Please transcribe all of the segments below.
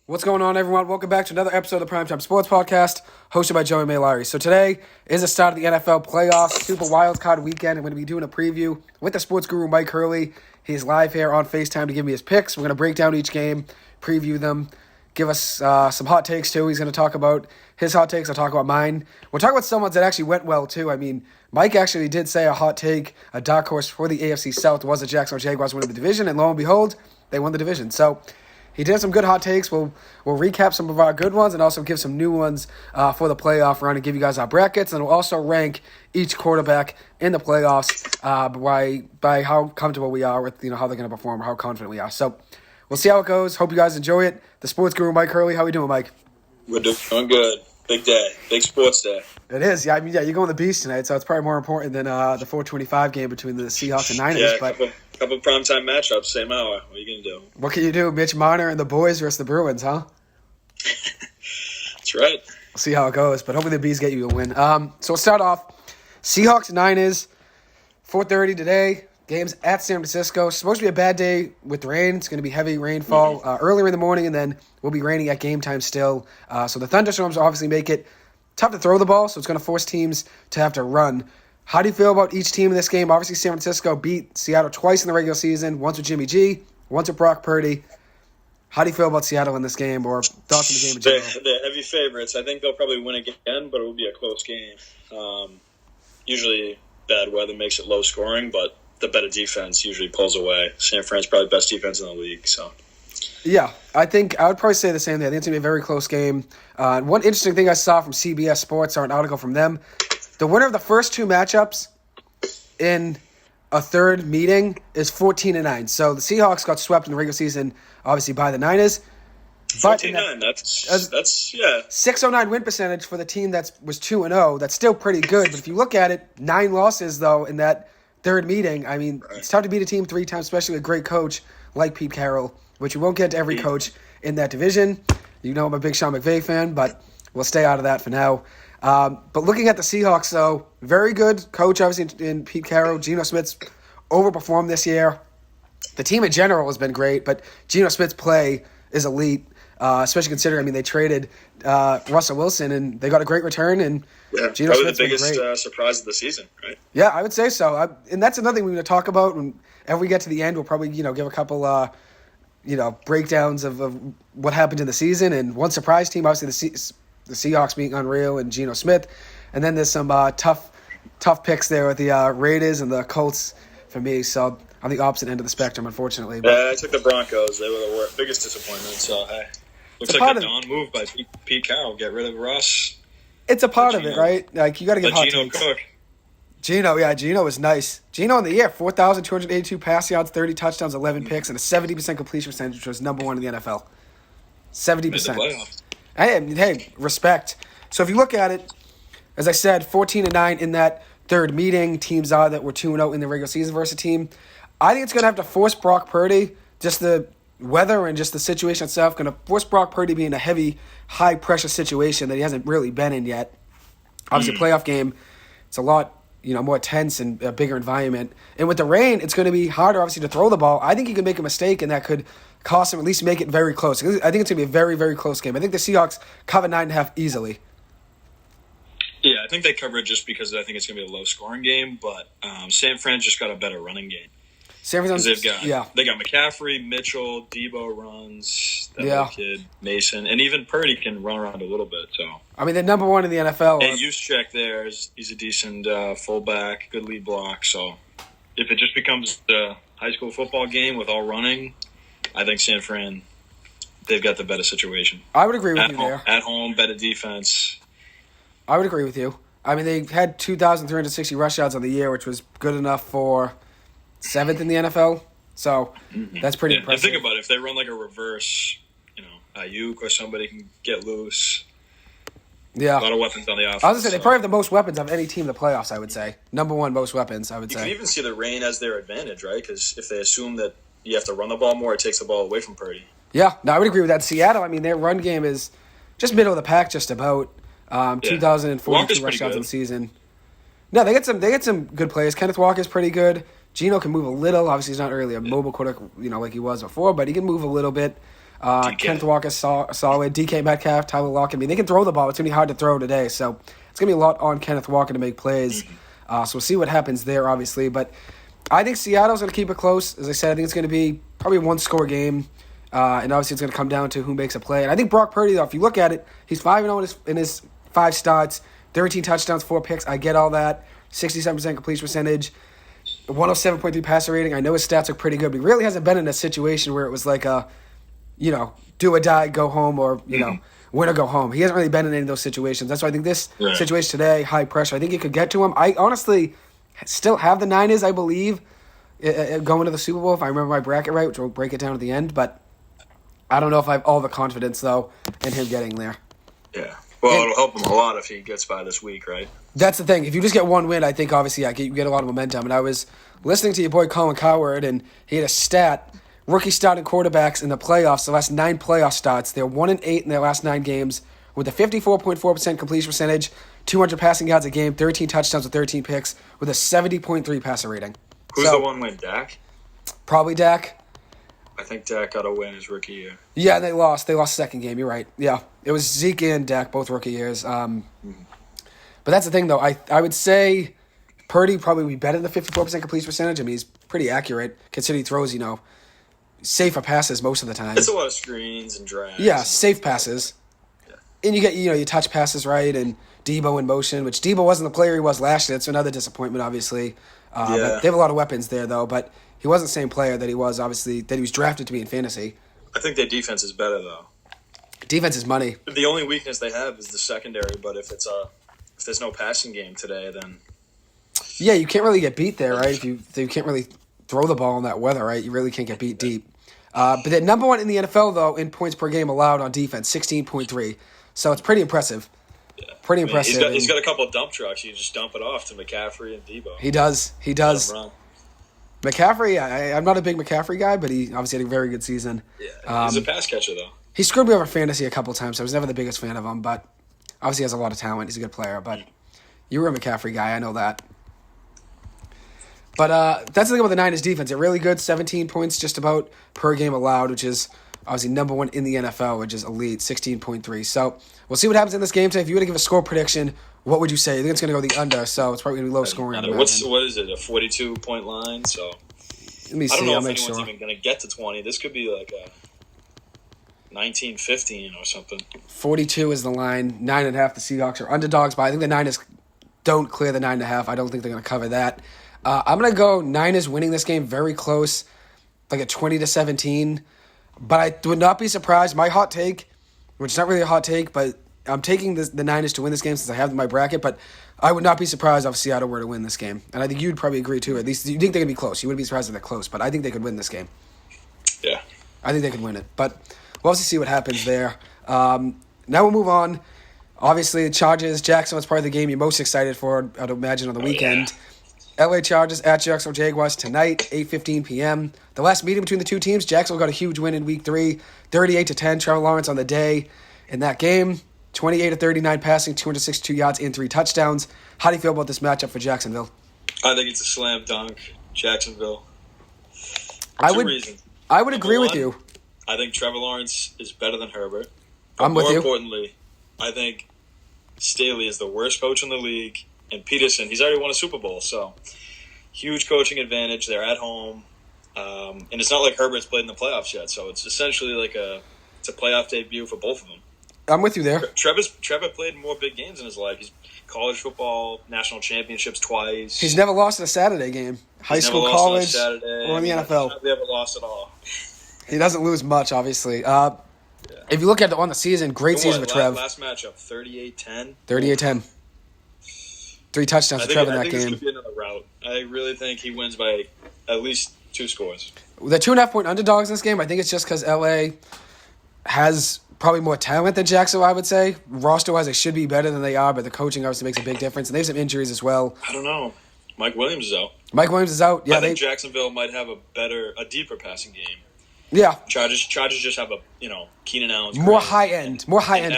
What's going on, everyone? Welcome back to another episode of the Primetime Sports Podcast, hosted by Joey Maylari. So today is the start of the NFL playoffs, Super Wildcard Weekend. I'm going to be doing a preview with the sports guru, Mike Hurley. He's live here on FaceTime to give me his picks. We're going to break down each game, preview them, give us some hot takes, too. He's going to talk about his hot takes. I'll talk about mine. We'll talk about some ones that actually went well, too. I mean, Mike actually did say a hot take, a dark horse for the AFC South was the Jacksonville Jaguars winning the division, and lo and behold, they won the division. So he did some good hot takes. We'll recap some of our good ones and also give some new ones for the playoff run and give you guys our brackets. And we'll also rank each quarterback in the playoffs by how comfortable we are with how they're going to perform or how confident we are. So we'll see how it goes. Hope you guys enjoy it. The sports guru, Mike Hurley. How are we doing, Mike? We're doing good. Big day. Big sports day. It is. Yeah, you're going the Beast tonight, so it's probably more important than the 4:25 game between the Seahawks and Niners. Yeah, a couple primetime matchups, same hour. What are you going to do? What can you do? Mitch Marner and the boys versus the Bruins, huh? That's right. We'll see how it goes, but hopefully the Bees get you a win. So we'll start off. Seahawks and Niners, 4:30 today. Game's at San Francisco. It's supposed to be a bad day with rain. It's going to be heavy rainfall earlier in the morning, and then we'll be raining at game time still. So the thunderstorms obviously make it tough to throw the ball, so it's going to force teams to have to run. How do you feel about each team in this game? Obviously, San Francisco beat Seattle twice in the regular season, once with Jimmy G, once with Brock Purdy. How do you feel about Seattle in this game, or thoughts on the game in general? They're heavy favorites. I think they'll probably win again, but it will be a close game. Usually bad weather makes it low scoring, but the better defense usually pulls away. San Fran's probably the best defense in the league. So, yeah, I would probably say the same thing. I think it's going to be a very close game. One interesting thing I saw from CBS Sports, or an article from them, the winner of the first two matchups in a third meeting is 14-9. So the Seahawks got swept in the regular season, obviously, by the Niners. 14-9, that's 609 win percentage for the team that was 2-0. That's still pretty good. But if you look at it, 9 losses, though, in that third meeting. I mean, It's tough to beat a team 3 times, especially a great coach like Pete Carroll, which we won't get to every coach in that division. You know I'm a big Sean McVay fan, but we'll stay out of that for now. But looking at the Seahawks, though, very good coach, obviously, in Pete Carroll. Geno Smith's overperformed this year. The team in general has been great, but Geno Smith's play is elite, especially considering, they traded Russell Wilson, and they got a great return, and Geno probably Smith's the biggest surprise of the season, right? Yeah, I would say so. And that's another thing we're going to talk about. Whenever we get to the end, we'll probably give a couple breakdowns of what happened in the season. And one surprise team, obviously the Seahawks being unreal and Geno Smith. And then there's some tough picks there with the Raiders and the Colts for me. So on the opposite end of the spectrum, unfortunately. But I took the Broncos. They were the biggest disappointment. So, hey, looks like a dawn move by Pete Carroll. Get rid of Russ. It's a part of it, right? Like, you got to give hot takes. Cook. Geno was nice. Geno in the year, 4,282 pass yards, 30 touchdowns, 11 picks, and a 70% completion percentage, which was number 1 in the NFL. 70%. Hey, respect. So if you look at it, as I said, 14-9 in that third meeting. Teams are that were 2-0 in the regular season versus a team. I think it's going to have to force Brock Purdy, just the weather and just the situation itself, going to force Brock Purdy to be in a heavy, high-pressure situation that he hasn't really been in yet. Obviously, a playoff game, it's a lot more tense and a bigger environment. And with the rain, it's going to be harder, obviously, to throw the ball. I think he could make a mistake, and that could cost him, at least make it very close. I think it's going to be a very, very close game. I think the Seahawks cover 9.5 easily. Yeah, I think they cover it just because I think it's going to be a low-scoring game, but San Fran just got a better running game. They got McCaffrey, Mitchell, Debo runs, that little kid, Mason, and even Purdy can run around a little bit. So they're number 1 in the NFL. And Juszczyk there, he's a decent fullback, good lead block. So if it just becomes the high school football game with all running, I think San Fran, they've got the better situation. I would agree with you there. At home, better defense. I would agree with you. They had 2,360 rush yards on the year, which was good enough for 7th in the NFL, so that's pretty impressive. And think about it. If they run like a reverse, Ayuk or somebody can get loose. Yeah. A lot of weapons on the offense. I was going to say, they probably have the most weapons of any team in the playoffs, I would say. Number 1 most weapons, I would say. You can even see the rain as their advantage, right? Because if they assume that you have to run the ball more, it takes the ball away from Purdy. Yeah, no, I would agree with that. Seattle, their run game is just middle of the pack just about. 2,042 rush yards in the season. No, they get some good players. Kenneth Walker's pretty good. Geno can move a little. Obviously, he's not really a mobile quarterback, like he was before, but he can move a little bit. Kenneth Walker solid. DK Metcalf, Tyler Lockett. I mean, they can throw the ball. It's going to be hard to throw today. So it's going to be a lot on Kenneth Walker to make plays. So we'll see what happens there, obviously. But I think Seattle's going to keep it close. As I said, I think it's going to be probably a one-score game. And obviously it's going to come down to who makes a play. And I think Brock Purdy, though, if you look at it, he's 5-0 in his 5 starts, 13 touchdowns, 4 picks. I get all that. 67% completion percentage, 107.3 passer rating. I know his stats are pretty good, but he really hasn't been in a situation where it was like a, do or die, go home, or, win or go home. He hasn't really been in any of those situations. That's why I think this situation today, high pressure, I think it could get to him. I honestly still have the Niners, I believe, going to the Super Bowl, if I remember my bracket right, which we'll break it down at the end, but I don't know if I have all the confidence, though, in him getting there. Yeah. Well, it'll help him a lot if he gets by this week, right? That's the thing. If you just get one win, I think, obviously, you get a lot of momentum. And I was listening to your boy Colin Cowherd, and he had a stat. Rookie starting quarterbacks in the playoffs, the last 9 playoff starts, they're 1-8 in their last 9 games with a 54.4% completion percentage, 200 passing yards a game, 13 touchdowns with 13 picks, with a 70.3 passer rating. Who's the one win, Dak? Probably Dak. I think Dak got a win his rookie year. Yeah, they lost. They lost second game. You're right. Yeah, it was Zeke and Dak, both rookie years. But that's the thing, though. I would say Purdy probably would be better than the 54% completion percentage. I mean, he's pretty accurate considering he throws, safer passes most of the time. It's a lot of screens and drags. Yeah, safe passes. Yeah. And you get, your touch passes right, and Debo in motion, which Debo wasn't the player he was last year. That's another disappointment, obviously. But they have a lot of weapons there, though. But he wasn't the same player that he was, obviously, that he was drafted to be in fantasy. I think their defense is better, though. Defense is money. The only weakness they have is the secondary, but if there's no passing game today, then... Yeah, you can't really get beat there, right? If you can't really throw the ball in that weather, right? You really can't get beat deep. But they're number 1 in the NFL, though, in points per game allowed on defense, 16.3. So it's pretty impressive. Yeah. Pretty impressive. He's got a couple of dump trucks. You just dump it off to McCaffrey and Debo. He does. McCaffrey, I'm not a big McCaffrey guy, but he obviously had a very good season. Yeah, he's a pass catcher, though. He screwed me over fantasy a couple times, so I was never the biggest fan of him, but obviously he has a lot of talent. He's a good player, but you were a McCaffrey guy. I know that. But that's the thing about the Niners defense. They're really good, 17 points just about per game allowed, which is obviously number 1 in the NFL, which is elite, 16.3. So we'll see what happens in this game today. If you were to give a score prediction, what would you say? I think it's going to go the under, so it's probably going to be low scoring. What is it, a 42-point line? So let me see. I don't know I'll if make anyone's sure. even going to get to 20. This could be like a 19-15 or something. 42 is the line. 9.5 the Seahawks are underdogs, but I think the Niners don't clear the 9.5. I don't think they're going to cover that. I'm going to go Niners winning this game very close, like a 20-17. But I would not be surprised. My hot take, which is not really a hot take, but I'm taking the Niners to win this game since I have them in my bracket. But I would not be surprised if Seattle were to win this game. And I think you'd probably agree too. At least you think they're going to be close. You wouldn't be surprised if they're close, but I think they could win this game. Yeah. I think they could win it. But we'll obviously see what happens there. Now we'll move on. Obviously, the Chargers, Jacksonville is probably the game you're most excited for, I'd imagine, on the weekend. Yeah. LA Chargers at Jacksonville Jaguars tonight, 8:15 p.m. The last meeting between the two teams, Jacksonville got a huge win in Week 3, 38-10. Trevor Lawrence on the day in that game, 28-39 passing, 262 yards and 3 touchdowns. How do you feel about this matchup for Jacksonville? I think it's a slam dunk, Jacksonville. Two reasons. I would agree with you. I think Trevor Lawrence is better than Herbert. I'm with you. More importantly, I think Staley is the worst coach in the league. And Peterson, he's already won a Super Bowl, so huge coaching advantage. They're at home, and it's not like Herbert's played in the playoffs yet, so it's essentially like a playoff debut for both of them. I'm with you there. Trevor played more big games in his life. He's college football, national championships twice. He's never lost in a Saturday game. High school, college, or in the NFL. He's never lost at all. He doesn't lose much, obviously. If you look at on the season, great season for Trev. Last matchup, 38-10. 38-10. 3 touchdowns for Trevor in that game. I think it's going to be another rout. I really think he wins by at least 2 scores. The 2.5-point underdogs in this game, I think it's just because LA has probably more talent than Jacksonville, I would say. Roster-wise, they should be better than they are, but the coaching obviously makes a big difference. And they have some injuries as well. I don't know. Mike Williams is out. Yeah, I think Jacksonville might have a deeper passing game. Yeah. Chargers just have Keenan Allen's more high-end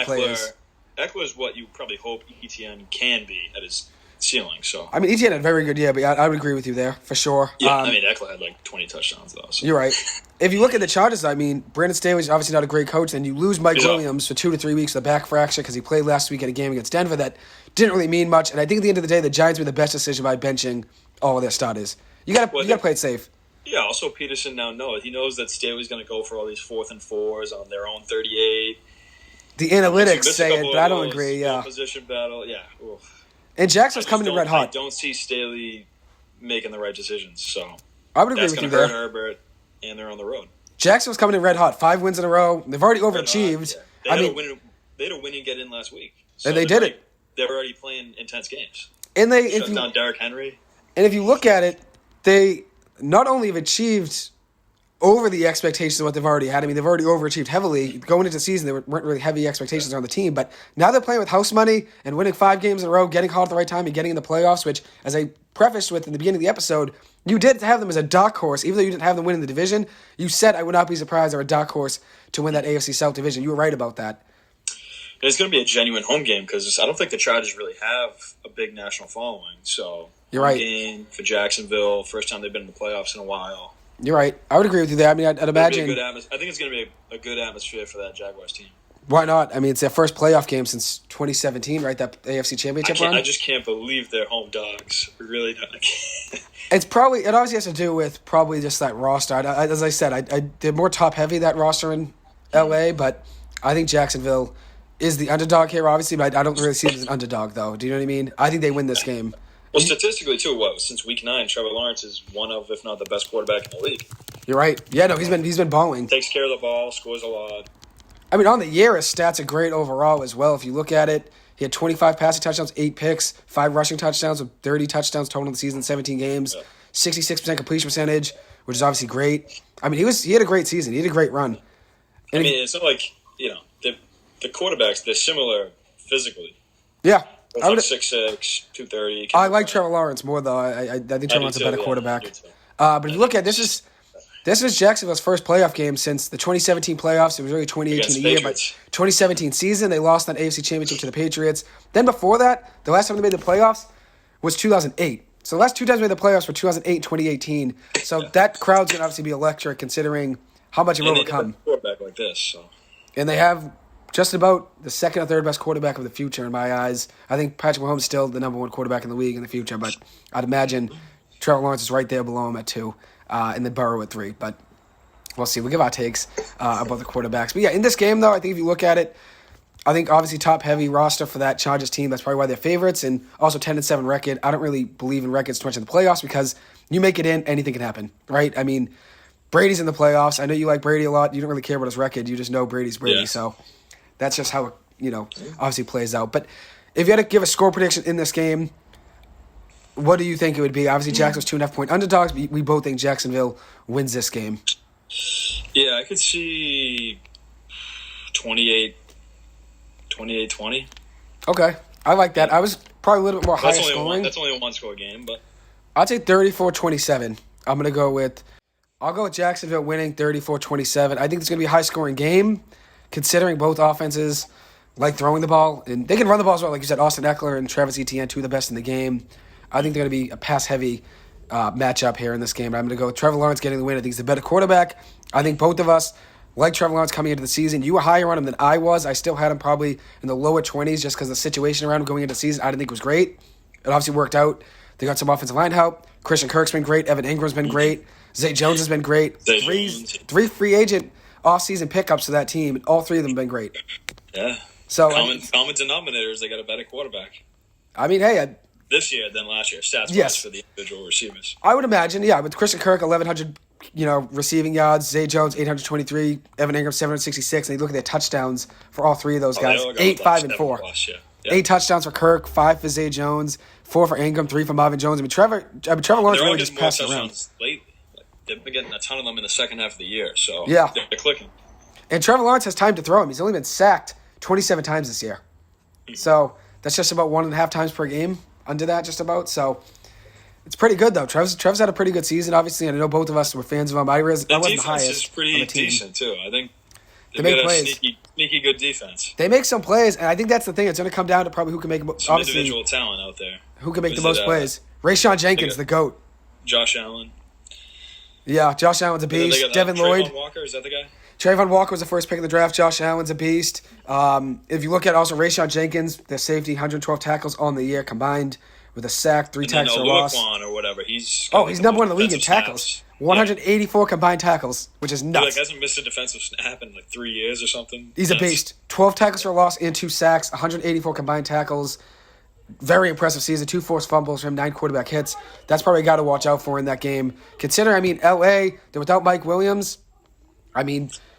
players. Eckler is what you probably hope ETN can be at his ceiling. So I mean, Etienne had a very good year, but I would agree with you there for sure. Yeah, I mean, Eckler had like 20 touchdowns though. So. You're right. If you look at the Chargers, I mean, Brandon Staley's obviously not a great coach, and you lose Mike Williams for 2 to 3 weeks with a back fracture because he played last week at a game against Denver that didn't really mean much. And I think at the end of the day, the Giants made the best decision by benching all of their starters. You got to play it safe. Yeah. Also, Peterson now knows that Staley's going to go for all these 4th and 4s on their own 38. The analytics say it, but I don't agree. Yeah. Position battle. Yeah. Oof. And Jackson's coming in red hot. I don't see Staley making the right decisions. So I would agree with you there. That's going to hurt Herbert, and they're on the road. Jackson's coming in red hot. 5 wins in a row. They've already overachieved. Yeah. They had a win and get in last week. So and they did it. They're already playing intense games. And they shut down Derrick Henry. And if you look at it, they not only have achieved over the expectations of what they've already had. I mean, they've already overachieved heavily. Going into the season, there weren't really heavy expectations on the team. But now they're playing with house money and winning 5 games in a row, getting hot at the right time, and getting in the playoffs, which, as I prefaced with in the beginning of the episode, you did have them as a dark horse. Even though you didn't have them win in the division, you said I would not be surprised they're a dark horse to win that AFC South division. You were right about that. It's going to be a genuine home game because I don't think the Chargers really have a big national following. So you're right. Game for Jacksonville, first time they've been in the playoffs in a while. You're right. I would agree with you there. I mean, I'd imagine. I think it's going to be a good atmosphere for that Jaguars team. Why not? I mean, it's their first playoff game since 2017, right? That AFC Championship run. I just can't believe they're home dogs. Really not. It obviously has to do with probably just that roster. As I said, they're more top heavy, that roster in LA, but I think Jacksonville is the underdog here, obviously, but I don't really see them as an underdog, though. Do you know what I mean? I think they win this game. Well, statistically, too, since week 9, Trevor Lawrence is one of, if not the best quarterback in the league. You're right. Yeah, no, he's been balling. Takes care of the ball, scores a lot. I mean, on the year, his stats are great overall as well. If you look at it, he had 25 passing touchdowns, 8 picks, 5 rushing touchdowns with 30 touchdowns total in the season, 17 games, 66% completion percentage, which is obviously great. I mean, he had a great season. He had a great run. And it's not like, the quarterbacks, they're similar physically. Yeah. Both like 6'6", 230. I like Trevor Lawrence more, though. I think Trevor Lawrence is a better quarterback. But if you look at this is Jacksonville's first playoff game since the 2017 playoffs. It was really 2018 a year, but 2017 season, they lost that AFC Championship to the Patriots. Then before that, the last time they made the playoffs was 2008. So the last 2 times they made the playoffs were 2008 and 2018. So that crowd's going to obviously be electric considering how much it will overcome. Quarterback like this, so. And they have just about the second or third best quarterback of the future in my eyes. I think Patrick Mahomes is still the number 1 quarterback in the league in the future, but I'd imagine Trevor Lawrence is right there below him at 2, and then Burrow at 3. But we'll see. We'll give our takes about the quarterbacks. But yeah, in this game, though, I think if you look at it, I think obviously top-heavy roster for that Chargers team. That's probably why they're favorites, and also 10-7 record. I don't really believe in records too much in the playoffs because you make it in, anything can happen, right? I mean, Brady's in the playoffs. I know you like Brady a lot. You don't really care about his record. You just know Brady's Brady, yeah. So that's just how it, obviously plays out. But if you had to give a score prediction in this game, what do you think it would be? Obviously, Jacksonville's 2.5-point underdogs. But we both think Jacksonville wins this game. Yeah, I could see 28-20. Okay, I like that. I was probably a little bit more higher scoring. That's only a 1-score game, but I'd say 34-27. I'll go with Jacksonville winning 34-27. I think it's going to be a high-scoring game, considering both offenses like throwing the ball. And they can run the ball as well. Like you said, Austin Eckler and Travis Etienne, 2 of the best in the game. I think they're going to be a pass-heavy matchup here in this game. I'm going to go with Trevor Lawrence getting the win. I think he's the better quarterback. I think both of us like Trevor Lawrence coming into the season. You were higher on him than I was. I still had him probably in the lower 20s just because the situation around him going into the season I didn't think was great. It obviously worked out. They got some offensive line help. Christian Kirk's been great. Evan Ingram's been great. Zay Jones has been great. Three free agent off-season pickups to that team, and all 3 of them have been great. Yeah. So common denominators, they got a better quarterback. I mean, hey, this year than last year, stats-wise for the individual receivers. I would imagine, yeah, with Christian Kirk, 1,100 receiving yards, Zay Jones, 823, Evan Ingram, 766, and you look at their touchdowns for all 3 of those guys, 8, 5, and 4. Plus, yeah. 8 touchdowns for Kirk, 5 for Zay Jones, 4 for Ingram, 3 for Marvin Jones. I mean, Trevor Lawrence really just passed around. Lately. They've been getting a ton of them in the second half of the year, so yeah. They're clicking. And Trevor Lawrence has time to throw him. He's only been sacked 27 times this year. So that's just about 1.5 times per game under that, just about. So it's pretty good, though. Trevor's had a pretty good season, obviously, and I know both of us were fans of him. I wasn't the highest defense is pretty decent, too. I think they make plays. Sneaky good defense. They make some plays, and I think that's the thing. It's going to come down to probably who can make some individual talent out there. Who can make the most plays? Rayshon Jenkins, the GOAT. Josh Allen. Yeah, Josh Allen's a beast. Devin Lloyd. Trayvon Walker, is that the guy? Trayvon Walker was the first pick in the draft. Josh Allen's a beast. If you look at also Rayshon Jenkins, the safety, 112 tackles on the year combined with a sack, 3 tackles for loss. Or whatever. He's number one in the league in tackles. 184 combined tackles, which is nuts. He hasn't missed a defensive snap in 3 years or something. He's a beast. 12 tackles for loss and 2 sacks, 184 combined tackles. Very impressive season. 2 forced fumbles from 9 quarterback hits. That's probably a guy to watch out for in that game. Consider, L.A., they're without Mike Williams.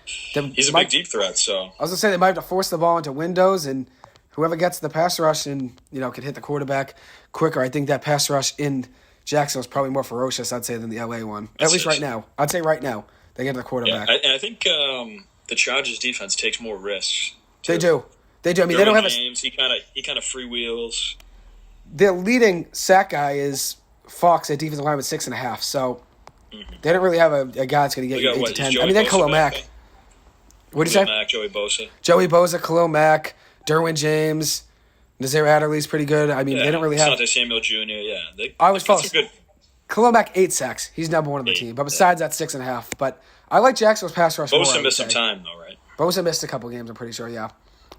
He's a big deep threat, so. I was going to say they might have to force the ball into windows, and whoever gets the pass rush and, can hit the quarterback quicker. I think that pass rush in Jacksonville is probably more ferocious, I'd say, than the L.A. one. At least right now. I'd say right now they get the quarterback. Yeah, I think the Chargers defense takes more risks. They do. They don't have games, he kind of freewheels. Their leading sack guy is Fox at defensive line with 6.5. So they don't really have a guy that's going to get you 8 to 10. Then Khalil Mack. What did you say? Joey Bosa. Joey Bosa, Khalil Mack, Derwin James, Nazir Adderley's pretty good. They don't really have. Asante Samuel Jr. Yeah, I was false. Khalil Mack 8 sacks. He's number one on the team. But besides that, 6.5. But I like Jacksonville's pass rush more. Bosa missed some time though, right? Bosa missed a couple games. I'm pretty sure. Yeah.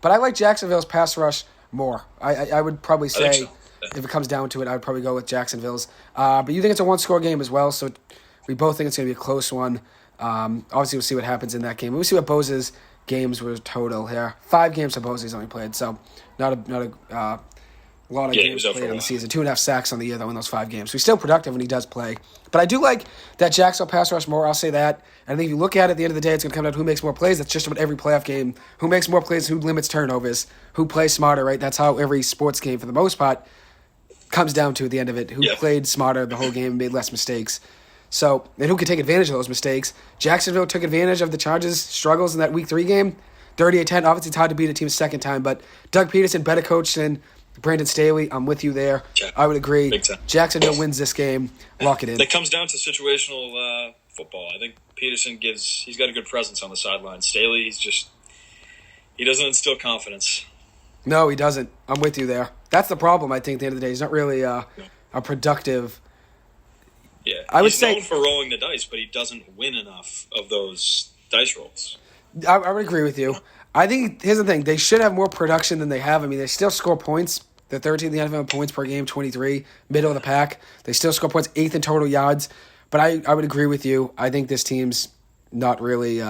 But I like Jacksonville's pass rush more. I would probably say, if it comes down to it, I would probably go with Jacksonville's. But you think it's a one-score game as well, so we both think it's going to be a close one. Obviously, we'll see what happens in that game. We'll see what Bosa's games were total here. 5 games for Bosa's only played, so not a lot of games played on the season. 2.5 sacks on the year, though, in those 5 games. So he's still productive when he does play. But I do like that Jacksonville pass rush more. I'll say that. And I think if you look at it at the end of the day, it's going to come down to who makes more plays. That's just about every playoff game. Who makes more plays, who limits turnovers, who plays smarter, right? That's how every sports game, for the most part, comes down to at the end of it. Who played smarter the whole game and made less mistakes. So, and who could take advantage of those mistakes. Jacksonville took advantage of the Chargers' struggles in that Week 3 game. 38-10. Obviously, it's hard to beat a team a second time, but Doug Peterson, better coach than Brandon Staley. I'm with you there. I would agree. Jacksonville wins this game. Lock it in. It comes down to situational football. I think Peterson he's got a good presence on the sideline. Staley, he doesn't instill confidence. No, he doesn't. I'm with you there. That's the problem, I think, at the end of the day. He's not really a productive. Yeah, he's known for rolling the dice, but he doesn't win enough of those dice rolls. I would agree with you. I think, here's the thing, they should have more production than they have. They still score points. They're 13th in the NFL in points per game, 23, middle of the pack. They still score points, 8th in total yards. But I would agree with you. I think this team's not really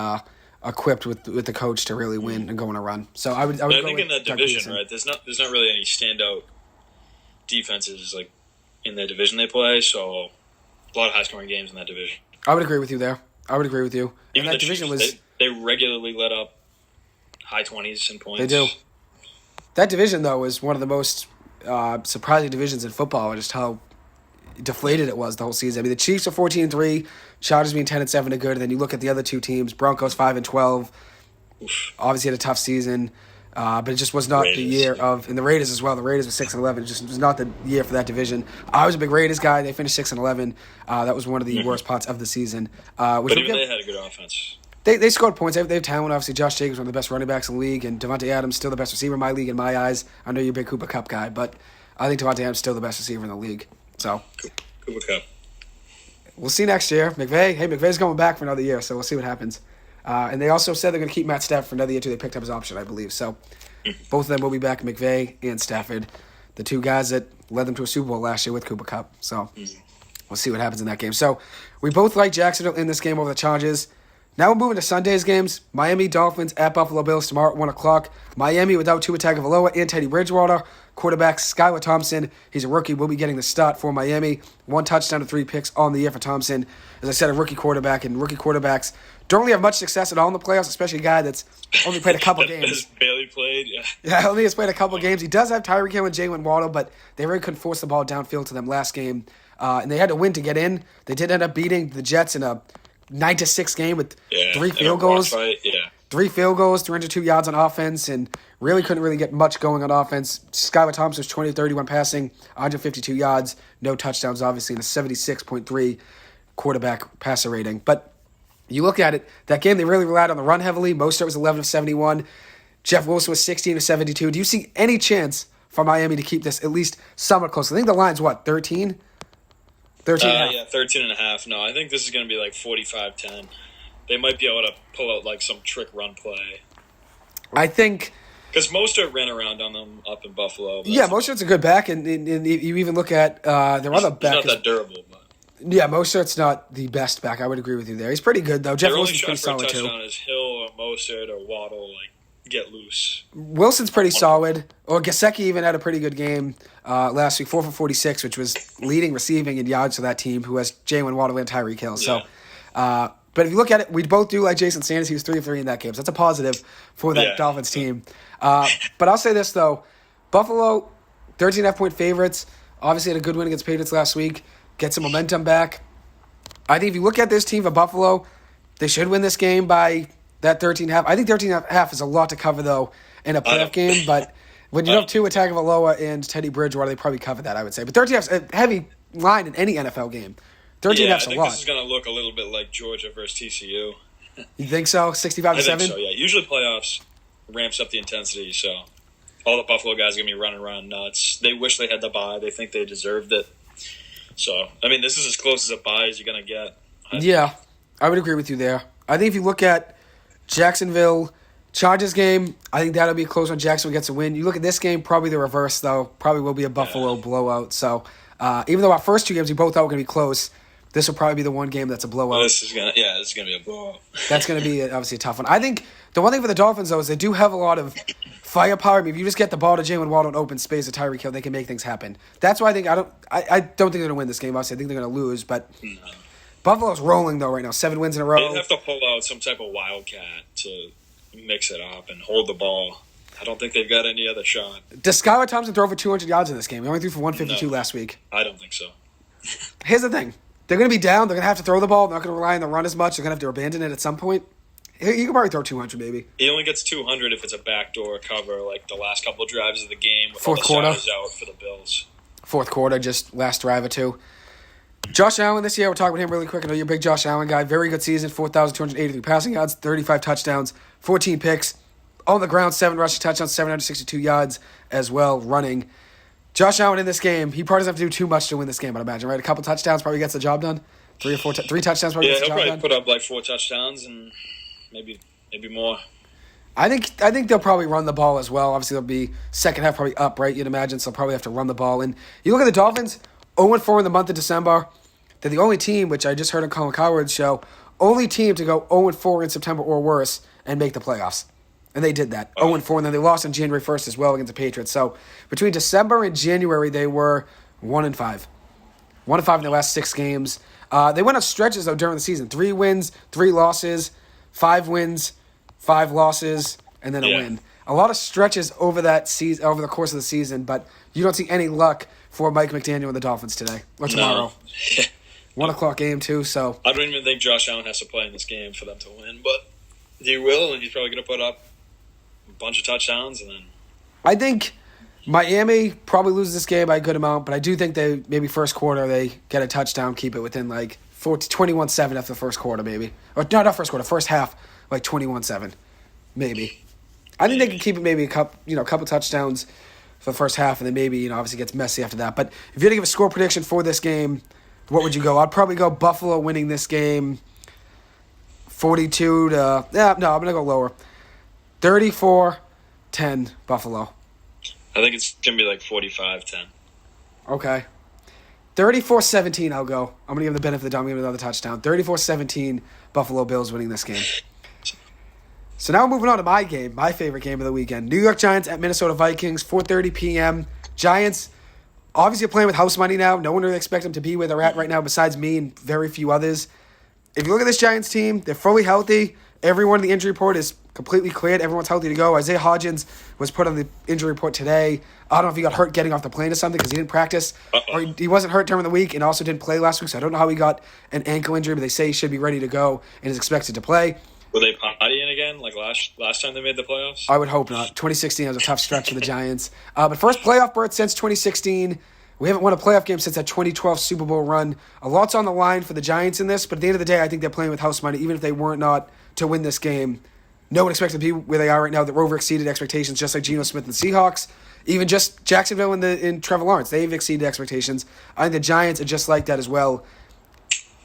equipped with the coach to really win and go on a run. So I would go think in that division, right, there's not really any standout defenses in the division they play, so a lot of high-scoring games in that division. I would agree with you there. Even and that division Chiefs, they regularly let up high 20s in points. They do. That division, though, was one of the most surprising divisions in football, just how deflated it was the whole season. The Chiefs are 14-3, Chargers being 10-7 are good, and then you look at the other two teams, Broncos 5-12, obviously had a tough season, but it just was not the year of, and the Raiders as well. The Raiders were 6-11. It just was not the year for that division. I was a big Raiders guy. They finished 6-11. That was one of the worst parts of the season. But even they had a good offense. They scored points. They have talent. Obviously, Josh Jacobs, one of the best running backs in the league, and Devontae Adams, still the best receiver in my league, in my eyes. I know you're a big Cooper Kupp guy, but I think Devontae Adams is still the best receiver in the league. So, Cooper Kupp. We'll see next year. McVay's going back for another year, so we'll see what happens. And they also said they're going to keep Matt Stafford for another year, too. They picked up his option, I believe. So, both of them will be back, McVay and Stafford, the two guys that led them to a Super Bowl last year with Cooper Kupp. So, we'll see what happens in that game. So, we both like Jacksonville in this game over the Chargers. Now we're moving to Sunday's games. Miami Dolphins at Buffalo Bills tomorrow at 1 o'clock. Miami without Tua Tagovailoa and Teddy Bridgewater. Quarterback Skylar Thompson, he's a rookie, will be getting the start for Miami. 1 touchdown to 3 picks on the year for Thompson. As I said, a rookie quarterback, and rookie quarterbacks don't really have much success at all in the playoffs, especially a guy that's only played a couple games. Barely played, yeah. Yeah, only has played a couple games. He does have Tyreek Hill and Jalen Waddle, but they really couldn't force the ball downfield to them last game. And they had to win to get in. They did end up beating the Jets in a 9-6 game with 3 field goals. 3 field goals, 302 yards on offense, and really couldn't really get much going on offense. Skylar Thompson was 20-31 passing, 152 yards, no touchdowns, obviously, and a 76.3 quarterback passer rating. But you look at it, that game, they really relied on the run heavily. Mostert was 11 of 71. Jeff Wilson was 16 of 72. Do you see any chance for Miami to keep this at least somewhat close. I think the line's what, 13? 13 and a half. Yeah, 13 and a half. No, I think this is going to be like 45-10. They might be able to pull out like some trick run play. I think... Because Mostert ran around on them up in Buffalo. Yeah, Mostert's a good back, and you even look at their other back. He's not that durable, but... Yeah, Mostert's not the best back. I would agree with you there. He's pretty good, though. Jeff Wilson's pretty solid, too. Their only shot for a touchdown is Hill or Mostert or Waddle, get loose. Wilson's pretty solid. Or Gesicki even had a pretty good game last week, 4 for 46, which was leading receiving in yards for that team, who has Jalen Waddle and Tyreek Hill. So, but if you look at it, we both do like Jason Sanders. He was 3 of 3 in that game. So that's a positive for that Dolphins team. But I'll say this, though. Buffalo, 13.5-point favorites. Obviously had a good win against Patriots last week. Get some momentum back. I think if you look at this team for Buffalo, they should win this game by that 13.5. I think 13.5 is a lot to cover, though, in a playoff game. But when you have Tua Tagovailoa and Teddy Bridgewater, they probably cover that, I would say. But 13.5 is a heavy line in any NFL game. 13.5 is a lot. I think this is going to look a little bit like Georgia versus TCU. You think so? 65-7? I think so, yeah. Usually playoffs ramps up the intensity, so all the Buffalo guys are going to be running around nuts. They wish they had the bye. They think they deserved it. So, I mean, this is as close as a bye as you're going to get. Yeah, I would agree with you there. I think if you look at Jacksonville Chargers game, I think that'll be close when Jacksonville gets a win. You look at this game, probably the reverse, though. Probably will be a Buffalo blowout. So, even though our first two games we both thought were going to be close, this will probably be the one game that's a blowout. This is going to be a blowout. That's going to be obviously a tough one. I think the one thing for the Dolphins, though, is they do have a lot of firepower. I mean, if you just get the ball to Jalen Waddle in open space at Tyreek Hill, they can make things happen. That's why I don't think they're going to win this game. Obviously, I think they're going to lose. But Buffalo's rolling, though, right now. 7 wins in a row. They'd have to pull out some type of wildcat to mix it up and hold the ball. I don't think they've got any other shot. Does Skylar Thompson throw for 200 yards in this game? He only threw for 152 last week. I don't think so. Here's the thing. They're going to be down. They're going to have to throw the ball. They're not going to rely on the run as much. They're going to have to abandon it at some point. He can probably throw 200, maybe. He only gets 200 if it's a backdoor cover, like the last couple of drives of the game with fourth all the quarter out for the Bills. Fourth quarter, just last drive or two. Josh Allen this year, we'll talk about him really quick. I know you're a big Josh Allen guy. Very good season, 4,283 passing yards, 35 touchdowns, 14 picks. On the ground, 7 rushing touchdowns, 762 yards as well, running. Josh Allen in this game, he probably doesn't have to do too much to win this game, I'd imagine, right? A couple touchdowns probably gets the job done. 3 touchdowns probably gets the job done. Yeah, he'll probably put up like 4 touchdowns and maybe more. I think they'll probably run the ball as well. Obviously, they'll be second half probably up, right? You'd imagine, so they'll probably have to run the ball. And you look at the Dolphins, 0-4 in the month of December. They're the only team, which I just heard on Colin Cowherd's show, only team to go 0-4 in September or worse and make the playoffs. And they did that, 0-4, and then they lost on January 1st as well against the Patriots. So between December and January, they were 1-5. 1-5 in their last 6 games. They went on stretches, though, during the season. 3 wins, 3 losses, 5 wins, 5 losses, and then a win. A lot of stretches over that season, over the course of the season, but you don't see any luck for Mike McDaniel and the Dolphins today or tomorrow. No. 1 o'clock game, too, so. I don't even think Josh Allen has to play in this game for them to win, but he will, and he's probably going to put up a bunch of touchdowns. And then I think Miami probably loses this game by a good amount, but I do think they maybe first quarter they get a touchdown, keep it within like 21-7 after the first quarter, maybe. Or not first quarter, first half, like 21-7, maybe. I think they can keep it maybe a couple touchdowns for the first half, and then maybe obviously it gets messy after that. But if you had to give a score prediction for this game, what would you go? I'd probably go Buffalo winning this game 42 to I'm going to go lower. 34-10 Buffalo. I think it's going to be like 45-10. Okay. 34-17 I'll go. I'm going to give the benefit of the doubt. I'm going to give another touchdown. 34-17 Buffalo Bills winning this game. So now we're moving on to my game, my favorite game of the weekend. New York Giants at Minnesota Vikings, 4:30 p.m. Giants obviously playing with house money now. No one really expects them to be where they're at right now besides me and very few others. If you look at this Giants team, they're fully healthy. Everyone in the injury report is completely cleared. Everyone's healthy to go. Isaiah Hodgins was put on the injury report today. I don't know if he got hurt getting off the plane or something because he didn't practice. Or he wasn't hurt during the week and also didn't play last week, so I don't know how he got an ankle injury, but they say he should be ready to go and is expected to play. Were they partying again like last time they made the playoffs? I would hope not. 2016 was a tough stretch for the Giants. But first playoff berth since 2016. We haven't won a playoff game since that 2012 Super Bowl run. A lot's on the line for the Giants in this, but at the end of the day, I think they're playing with house money, even if they weren't not to win this game. No one expected to be where they are right now. They're over-exceeded expectations, just like Geno Smith and the Seahawks. Even just Jacksonville and Trevor Lawrence, they've exceeded expectations. I think the Giants are just like that as well.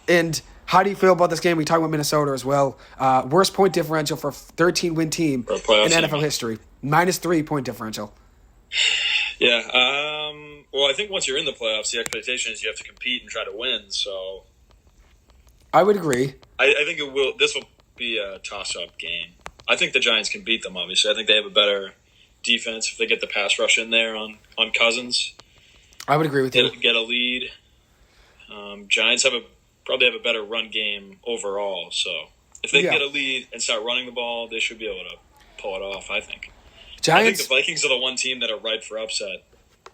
And how do you feel about this game? We talk about Minnesota as well. Worst point differential for a 13-win team in NFL history. -3 point differential. Yeah. Well, I think once you're in the playoffs, the expectation is you have to compete and try to win. So I would agree. I think this will be a toss-up game. I think the Giants can beat them, obviously. I think they have a better defense if they get the pass rush in there on Cousins. I would agree with you. Get a lead. Giants probably have a better run game overall. So if they get a lead and start running the ball, they should be able to pull it off, I think. I think the Vikings are the one team that are ripe for upset,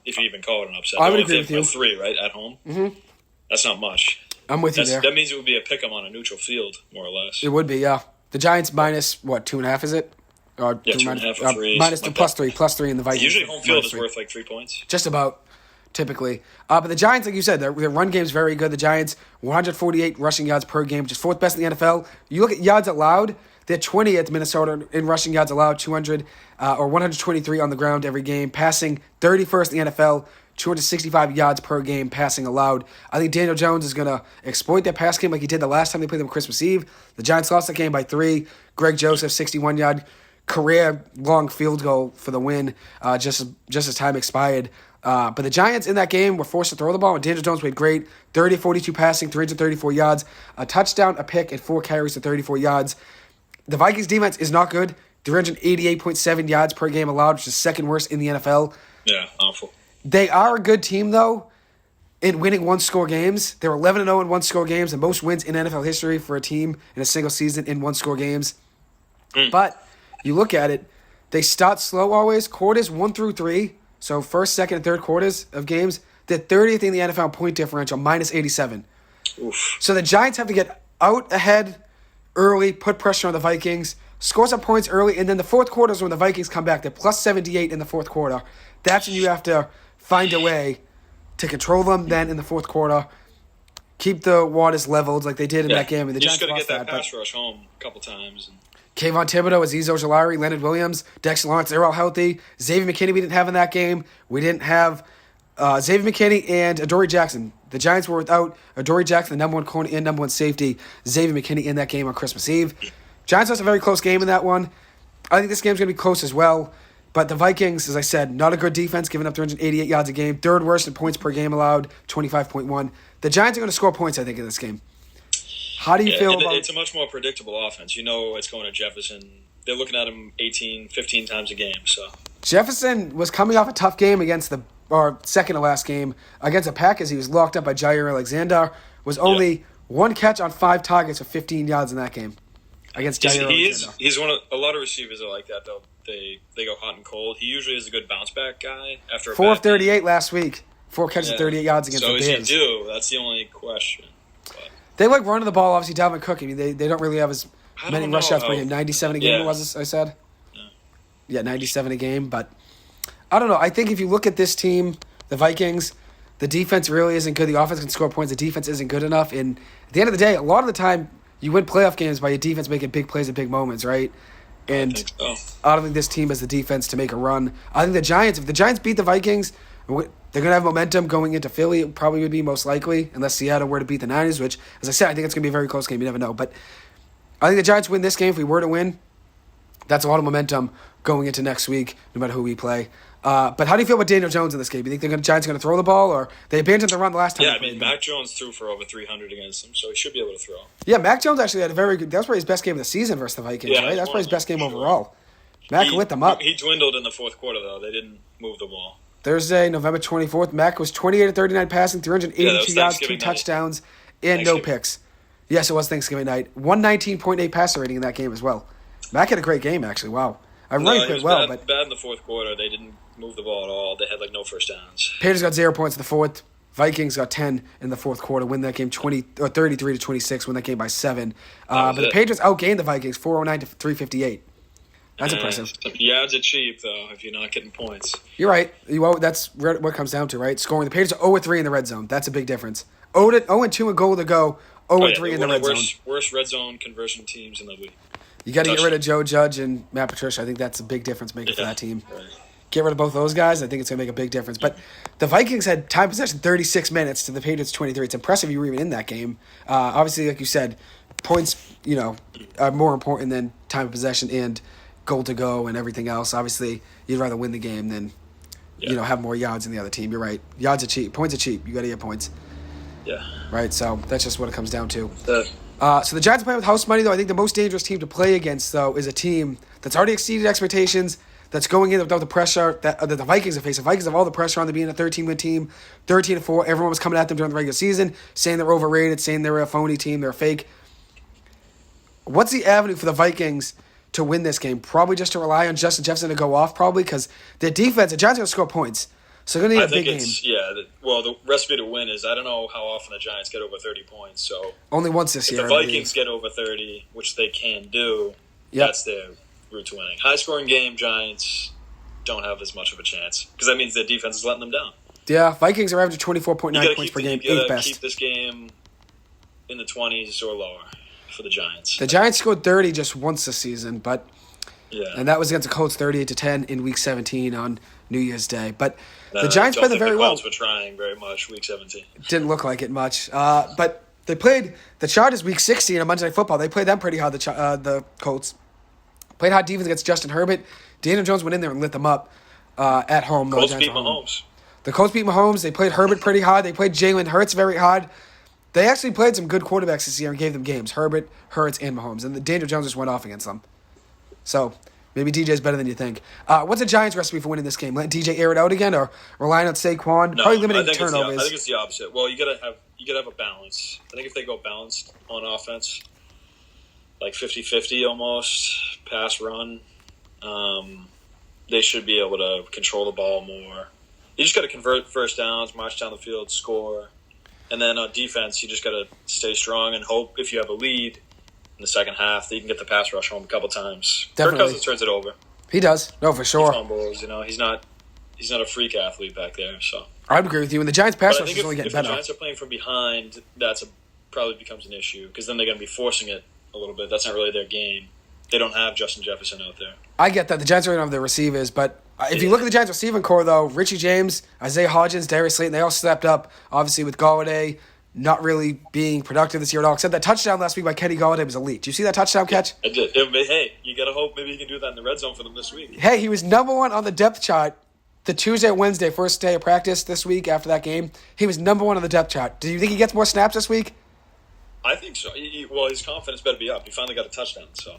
if you even call it an upset. I would agree with you. 3, right, at home? Mm-hmm. That's not much. I'm with you there. That means it would be a pick 'em on a neutral field, more or less. It would be, yeah. The Giants minus, 2.5 is it? Or 2.5 or 3. Minus like +3 in the Vikings. Usually home field is worth like 3 points. Just about, typically. But the Giants, like you said, their run game's very good. The Giants, 148 rushing yards per game, which is 4th best in the NFL. You look at yards allowed, they're 20th Minnesota in rushing yards allowed, 200 or 123 on the ground every game. Passing 31st in the NFL, 265 yards per game passing allowed. I think Daniel Jones is going to exploit that pass game like he did the last time they played them Christmas Eve. The Giants lost that game by 3. Greg Joseph, 61-yard career-long field goal for the win just as time expired. But the Giants in that game were forced to throw the ball, and Daniel Jones played great. 30-42 passing, 334 yards, a touchdown, a pick, and 4 carries to 34 yards. The Vikings defense is not good. 388.7 yards per game allowed, which is second worst in the NFL. Yeah, awful. They are a good team, though, in winning one-score games. They're 11-0 in one-score games, the most wins in NFL history for a team in a single season in one-score games. But you look at it, they start slow always. Quarters 1 through 3, so first, second, and third quarters of games, they're 30th in the NFL point differential, -87. Oof. So the Giants have to get out ahead early, put pressure on the Vikings, score some points early, and then the fourth quarter is when the Vikings come back. They're +78 in the fourth quarter. That's when you have to find a way to control them. Then in the fourth quarter, keep the waters leveled like they did in that game. And the Giants just got to lost get that pass rush home a couple times. Kayvon Thibodeau, Azeez Ojulari, Leonard Williams, Dexter Lawrence, they're all healthy. Xavier McKinney we didn't have in that game. We didn't have Xavier McKinney and Adoree Jackson. The Giants were without Adoree Jackson, the number 1 corner and number 1 safety, Xavier McKinney in that game on Christmas Eve. Giants lost a very close game in that one. I think this game's going to be close as well. But the Vikings, as I said, not a good defense, giving up 388 yards a game. 3rd worst in points per game allowed, 25.1. The Giants are going to score points, I think, in this game. How do you feel about it? It's a much more predictable offense. You know it's going to Jefferson. They're looking at him 18, 15 times a game. So Jefferson was coming off a tough game against second to last game against the Packers. He was locked up by Jair Alexander. Was only 1 catch on 5 targets for 15 yards in that game against Jair Alexander. He's a lot of receivers are like that, though. They go hot and cold. He usually is a good bounce back guy after a 4 of 38 last week. 4 catches, 38 yards against the Bears. So is he due? That's the only question. But they like running the ball. Obviously, Dalvin Cook. I mean, they don't really have as many rush yards per game. 97 a game was, I said. Yeah, 97 a game. But I don't know. I think if you look at this team, the Vikings, the defense really isn't good. The offense can score points. The defense isn't good enough. And at the end of the day, a lot of the time, you win playoff games by your defense making big plays at big moments, right? And I don't think this team has the defense to make a run. I think if the Giants beat the Vikings, they're going to have momentum going into Philly. It probably would be most likely, unless Seattle were to beat the Niners, which, as I said, I think it's going to be a very close game. You never know. But I think the Giants win this game. If we were to win, that's a lot of momentum going into next week, no matter who we play. But how do you feel about Daniel Jones in this game? You think the Giants are going to throw the ball, or they abandoned the run the last time? Yeah, I mean, Mac Jones threw for over 300 against them, so he should be able to throw. Yeah, Mac Jones actually had a very good – that was probably his best game of the season versus the Vikings, right? That's probably his best game overall. Mac lit them up. He dwindled in the fourth quarter, though. They didn't move the ball. Thursday, November 24th, Mac was 28 of 39 passing, 382 yards, 2 touchdowns, and no picks. Yes, it was Thanksgiving night. 119.8 passer rating in that game as well. Mac had a great game, actually. Wow. I really played well. But bad in the fourth quarter. They didn't move the ball at all. They had no first downs. Patriots got 0 points in the fourth. Vikings got 10 in the fourth quarter. Win that game 33-26. Win that game by 7. But the Patriots outgained the Vikings 409 to 358. That's impressive. Yards are cheap, though, if you're not getting points. You're right. That's what it comes down to, right? Scoring. The Patriots are 0-3 in the red zone. That's a big difference. 0-2 and goal to go. 0-3 in the red zone. Worst red zone conversion teams in the league. You got to get rid of Joe Judge and Matt Patricia. I think that's a big difference maker for that team. Right. get rid of both those guys, I think it's going to make a big difference. But the Vikings had time possession 36 minutes to the Patriots 23. It's impressive you were even in that game. Obviously, like you said, points, are more important than time of possession and goal to go and everything else. Obviously, you'd rather win the game than, have more yards than the other team. You're right. Yards are cheap. Points are cheap. You got to get points. Yeah. Right, so that's just what it comes down to. So the Giants are playing with house money, though. I think the most dangerous team to play against, though, is a team that's already exceeded expectations, that's going in without the pressure that the Vikings are facing. The Vikings have all the pressure on them being a 13-win team, 13-4. Everyone was coming at them during the regular season, saying they're overrated, saying they're a phony team, they're fake. What's the avenue for the Vikings to win this game? Probably just to rely on Justin Jefferson to go off, probably, because their defense, the Giants are going to score points. So they're going to need a big game. The recipe to win is I don't know how often the Giants get over 30 points. So only once this year. If the Vikings get over 30, which they can do, that's their route to winning. High-scoring game, Giants don't have as much of a chance because that means their defense is letting them down. Yeah, Vikings are averaging 24.9 points per game, 8th best. Keep this game in the 20s or lower for the Giants. The Giants scored 30 just once this season, and that was against the Colts 38-10 in Week 17 on New Year's Day. But the Giants played them very well. The Colts were trying very much Week 17. Didn't look like it much. But they played the Chargers Week 16 on Monday Night Football. They played them pretty hard, the Colts. Played hard defense against Justin Herbert. Daniel Jones went in there and lit them up at home. The Colts beat Mahomes. The Colts beat Mahomes. They played Herbert pretty hard. They played Jalen Hurts very hard. They actually played some good quarterbacks this year and gave them games. Herbert, Hurts, and Mahomes. And the Daniel Jones just went off against them. So maybe DJ's better than you think. What's the Giants' recipe for winning this game? Let DJ air it out again, or relying on Saquon? No, probably limiting turnovers. I think it's the opposite. Well, you gotta have a balance. I think if they go balanced on offense, like 50-50 almost, pass run, they should be able to control the ball more. You just got to convert first downs, march down the field, score. And then on defense, you just got to stay strong and hope if you have a lead in the second half that you can get the pass rush home a couple times. Definitely. Kirk Cousins turns it over. He does. No, for sure. He fumbles. He's not a freak athlete back there. So I'd agree with you. And the Giants' pass rush is only getting better. If the Giants are playing from behind, probably becomes an issue because then they're going to be forcing it a little bit. That's not really their game. They don't have Justin Jefferson out there. I get that. The Giants really don't have the receivers, but if you look at the Giants' receiving core, though, Richie James, Isaiah Hodgins, Darius Slayton, they all stepped up, obviously, with Galladay not really being productive this year at all, except that touchdown last week by Kenny Galladay was elite. Did you see that touchdown catch? I did. Hey, you got to hope maybe he can do that in the red zone for them this week. Hey, he was number one on the depth chart the Tuesday and Wednesday, first day of practice this week after that game. He was number one on the depth chart. Do you think he gets more snaps this week? I think so. Well, his confidence better be up. He finally got a touchdown, so...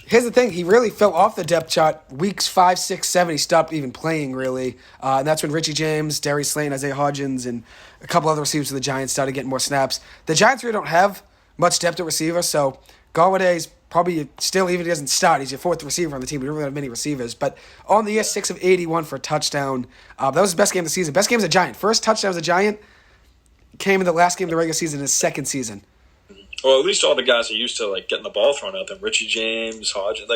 Here's the thing. He really fell off the depth chart. Weeks 5, 6, 7, he stopped even playing, really. And that's when Richie James, Darius Slayton, Isaiah Hodgins, and a couple other receivers for the Giants started getting more snaps. The Giants really don't have much depth at receiver, so Galladay's probably still, even if he doesn't start, he's your fourth receiver on the team. We don't really have many receivers. But on the year, 6 of 81 for a touchdown. That was his best game of the season. Best game as a Giant. First touchdown as a Giant came in the last game of the regular season, his second season. Well, at least all the guys are used to getting the ball thrown at them. Richie James, Hodgins,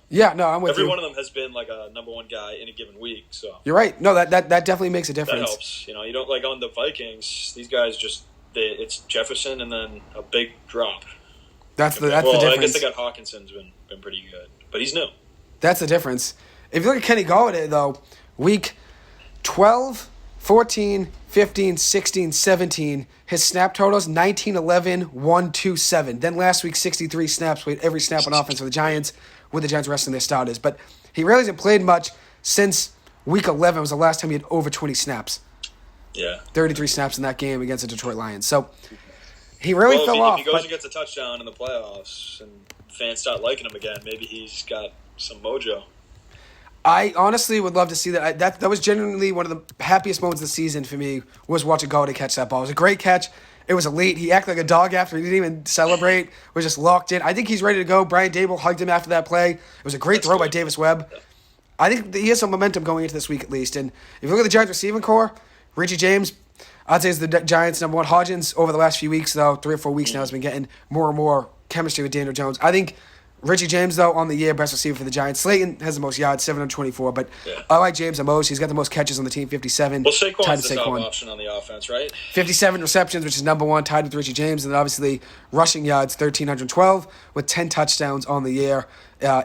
Yeah, no, I'm with every you. one of them has been a number one guy in a given week. So you're right. No, that definitely makes a difference. That helps. You don't on the Vikings. These guys it's Jefferson and then a big drop. That's the difference. I guess they got Hawkinson's been pretty good, but he's new. That's the difference. If you look at Kenny Galladay, though, week 12, 14, 15, 16, 17, his snap totals 19, 11, 1, 2, 7. Then last week, 63 snaps, played every snap on offense for the Giants, with the Giants resting their starters. But he really hasn't played much since week 11 was the last time he had over 20 snaps. Yeah. 33 snaps in that game against the Detroit Lions. So he really fell off. If he goes and gets a touchdown in the playoffs and fans start liking him again, maybe he's got some mojo. I honestly would love to see that. That was genuinely one of the happiest moments of the season for me, was watching Galladay catch that ball. It was a great catch. It was elite. He acted like a dog after. He didn't even celebrate. Was just locked in. I think he's ready to go. Brian Dable hugged him after that play. It was a great throw by Davis Webb. I think he has some momentum going into this week at least. And if you look at the Giants receiving core, Richie James, I'd say is the Giants' number one. Hodgins, over the last few weeks, though, 3 or 4 weeks now, has been getting more and more chemistry with Daniel Jones. I think Richie James, though, on the year, best receiver for the Giants. Slayton has the most yards, 724, but I like James the most. He's got the most catches on the team, 57. Well, Saquon's the top option on the offense, right? 57 receptions, which is number one, tied with Richie James. And then obviously rushing yards, 1,312, with 10 touchdowns on the year.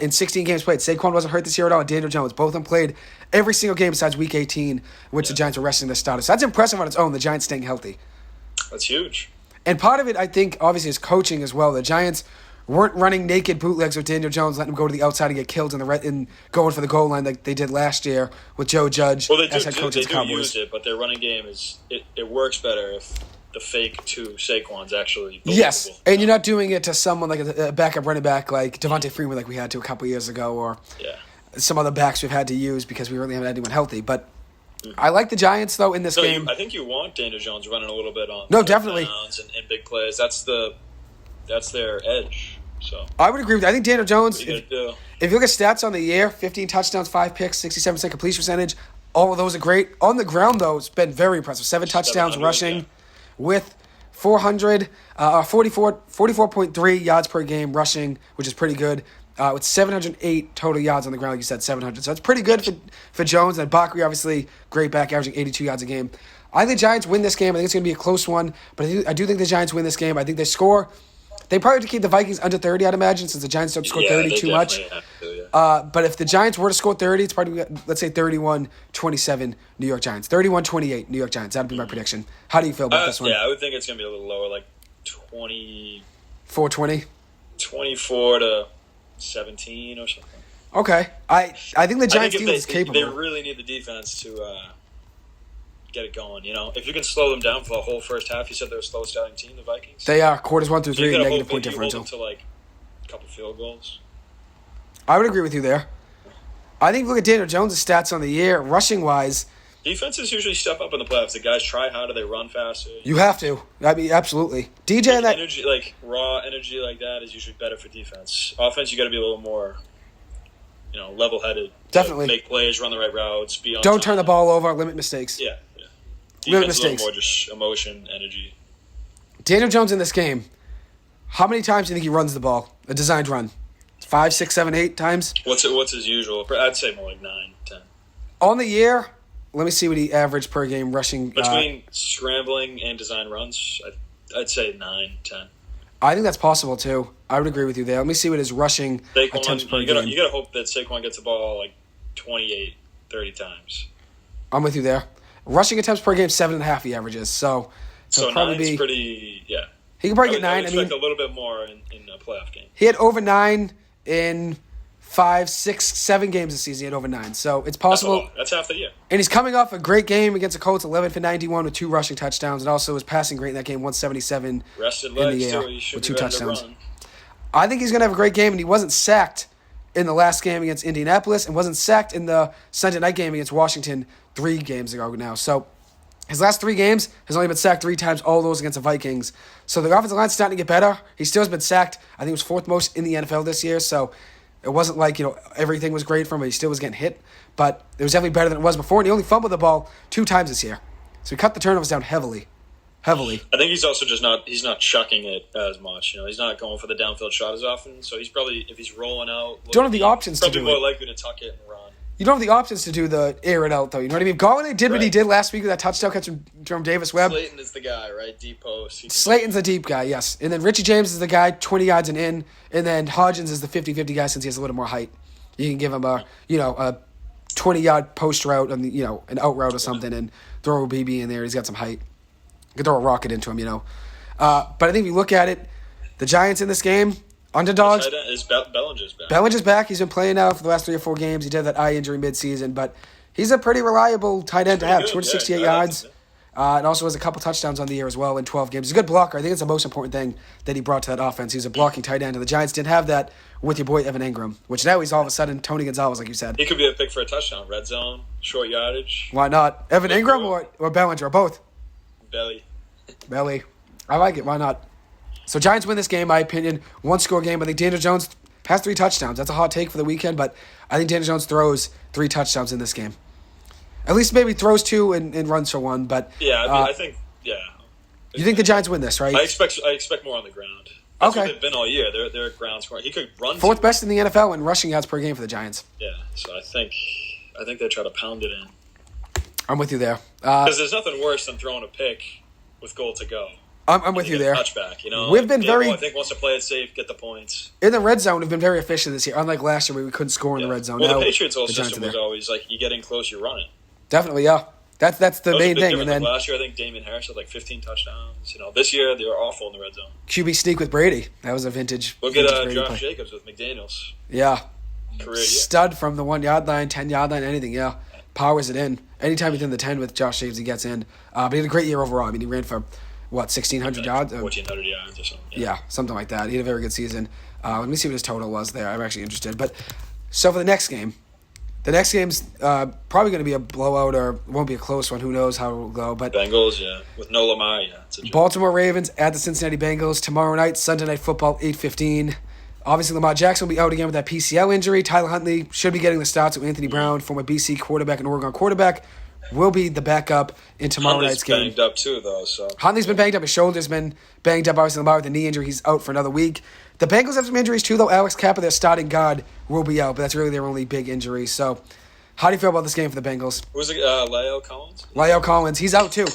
In 16 games played, Saquon wasn't hurt this year at all. Daniel Jones, both of them played every single game besides Week 18, which the Giants were resting their starters. So that's impressive on its own, the Giants staying healthy. That's huge. And part of it, I think, obviously, is coaching as well. The Giants weren't running naked bootlegs with Daniel Jones, letting him go to the outside and get killed and going for the goal line like they did last year with Joe Judge as head coach of the Cowboys. Use it, but their running game it works better if the fake to Saquon's actually believable. Yes, and you're not doing it to someone like a backup running back like Devontae Freeman like we had to a couple years ago, or some other backs we've had to use because we really haven't had anyone healthy. But I like the Giants, though, in this game. I think you want Daniel Jones running a little bit on definitely downs and big plays. That's their edge. So I would agree with that. I think Daniel Jones, if you look at stats on the year, 15 touchdowns, 5 picks, 67% completion percentage, all of those are great. On the ground, though, it's been very impressive. 7 touchdowns rushing with 44.3 yards per game rushing, which is pretty good. With 708 total yards on the ground, like you said, 700. So it's pretty good for Jones. And Bakri, obviously, great back, averaging 82 yards a game. I think the Giants win this game. I think it's going to be a close one. But I do think the Giants win this game. I think they score. They probably have to keep the Vikings under 30, I'd imagine, since the Giants don't score 30 too much. But if the Giants were to score 30, it's probably, let's say, 31-27 New York Giants. 31-28 New York Giants. That would be my prediction. How do you feel about this one? Yeah, I would think it's going to be a little lower, like 4-20? 24 to 17 or something. Okay. I think the Giants defense is capable. They really need the defense to get it going. You know, if you can slow them down for the whole first half, you said they're a slow starting team, the Vikings. They are quarters 1 through 3, negative point differential. Hold them to like a couple field goals. I would agree with you there. I think look at Daniel Jones' stats on the year, rushing wise. Defenses usually step up in the playoffs. The guys try harder, they run faster. You have to. I mean, absolutely. DJ, that energy, like raw energy like that, is usually better for defense. Offense, you got to be a little more, level-headed. Definitely make plays, run the right routes, be on Don't time. Turn the ball over, limit mistakes. Yeah. Limit Defense mistakes. A little more just emotion, energy. Daniel Jones in this game. How many times do you think he runs the ball? A designed run. 5, 6, 7, 8 times. What's his usual? I'd say more like 9, 10. On the year. Let me see what he averaged per game rushing. Between scrambling and design runs, I'd say 9, 10. I think that's possible, too. I would agree with you there. Let me see what his rushing attempts per game. You got to hope that Saquon gets the ball like 28, 30 times. I'm with you there. Rushing attempts per game, 7.5 he averages. So probably 9's pretty, yeah. He can probably get 9. I expect a little bit more in a playoff game. He had over 9 in 5, 6, 7 games this season. He had over 9. So it's possible. That's half the year. And he's coming off a great game against the Colts, 11 for 91 with 2 rushing touchdowns, and also was passing great in that game, 177 rested in legs the air too. with 2 touchdowns. I think he's going to have a great game, and he wasn't sacked in the last game against Indianapolis and wasn't sacked in the Sunday night game against Washington 3 games ago now. So his last 3 games has only been sacked 3 times, all those against the Vikings. So the offensive line's starting to get better. He still has been sacked. I think it was 4th most in the NFL this year, so it wasn't like, everything was great for him. He still was getting hit, but it was definitely better than it was before, and he only fumbled the ball 2 times this year. So he cut the turnovers down heavily. I think he's also just not chucking it as much. He's not going for the downfield shot as often, so he's probably, if he's rolling out, don't have the options to do it. Probably more likely to tuck it and run. You don't have the options to do the air it out, though. You know what I mean? Galladay did what he did last week with that touchdown catch from Davis Webb. Slayton is the guy, right? Deep post. Slayton's the deep guy, yes. And then Richie James is the guy 20 yards and in. And then Hodgins is the 50-50 guy since he has a little more height. You can give him a 20-yard post route, and an out route or something, and throw a BB in there. He's got some height. You can throw a rocket into him, But I think if you look at it, the Giants in this game, underdogs. Bellinger's back. Bellinger's back. He's been playing now for the last 3 or 4 games. He did that eye injury midseason, but he's a pretty reliable tight end to have. 268 yards. And also has a couple touchdowns on the year as well in 12 games. He's a good blocker. I think it's the most important thing that he brought to that offense. He's a blocking tight end, and the Giants didn't have that with your boy Evan Ingram, which now he's all of a sudden Tony Gonzalez, like you said. He could be a pick for a touchdown. Red zone, short yardage. Why not? Evan Ingram or Bellinger, or both? Belly. I like it. Why not? So Giants win this game, in my opinion. 1-score game. I think Daniel Jones has 3 touchdowns. That's a hot take for the weekend, but I think Daniel Jones throws 3 touchdowns in this game. At least maybe throws 2 and runs for 1. But I think. You think the Giants win this, right? I expect more on the ground. That's what they've been all year. They're a ground scorer. He could run. Fourth best in the NFL in rushing yards per game for the Giants. Yeah, so I think they try to pound it in. I'm with you there. Because there's nothing worse than throwing a pick with goal to go. I'm with you there. Touchback, We've been I think wants to play it safe, get the points. In the red zone, we've been very efficient this year. Unlike last year, where we couldn't score in the red zone. Well, the Patriots' whole system was always like, you get in close, you run it. Definitely, yeah. That's the main thing. And then last year, I think Damien Harris had like 15 touchdowns. This year they were awful in the red zone. QB sneak with Brady. That was a vintage. Look at Josh Jacobs with McDaniels. Yeah, career stud from the 1 yard line, 10 yard line, anything. Yeah, powers it in. Anytime he's in the 10 with Josh Jacobs, he gets in. But he had a great year overall. I mean, he ran for 1,600 yards, 1,400 yards or something. Yeah, something like that. He had a very good season. Let me see what his total was there. I'm actually interested. But so for the next game. The next game's probably going to be a blowout or won't be a close one. Who knows how it will go. But Bengals, with no Lamar, Baltimore Ravens at the Cincinnati Bengals tomorrow night, Sunday Night Football, 8:15. Obviously, Lamar Jackson will be out again with that PCL injury. Tyler Huntley should be getting the starts with Anthony Brown, former BC quarterback and Oregon quarterback, will be the backup in tomorrow night's game. Huntley's banged up too, though. So Huntley's been banged up. His shoulder's been banged up. Obviously, Lamar with a knee injury. He's out for another week. The Bengals have some injuries too, though. Alex Kappa, their starting guard, will be out, but that's really their only big injury. So how do you feel about this game for the Bengals? Was it La'el Collins? La'el Collins. He's out too.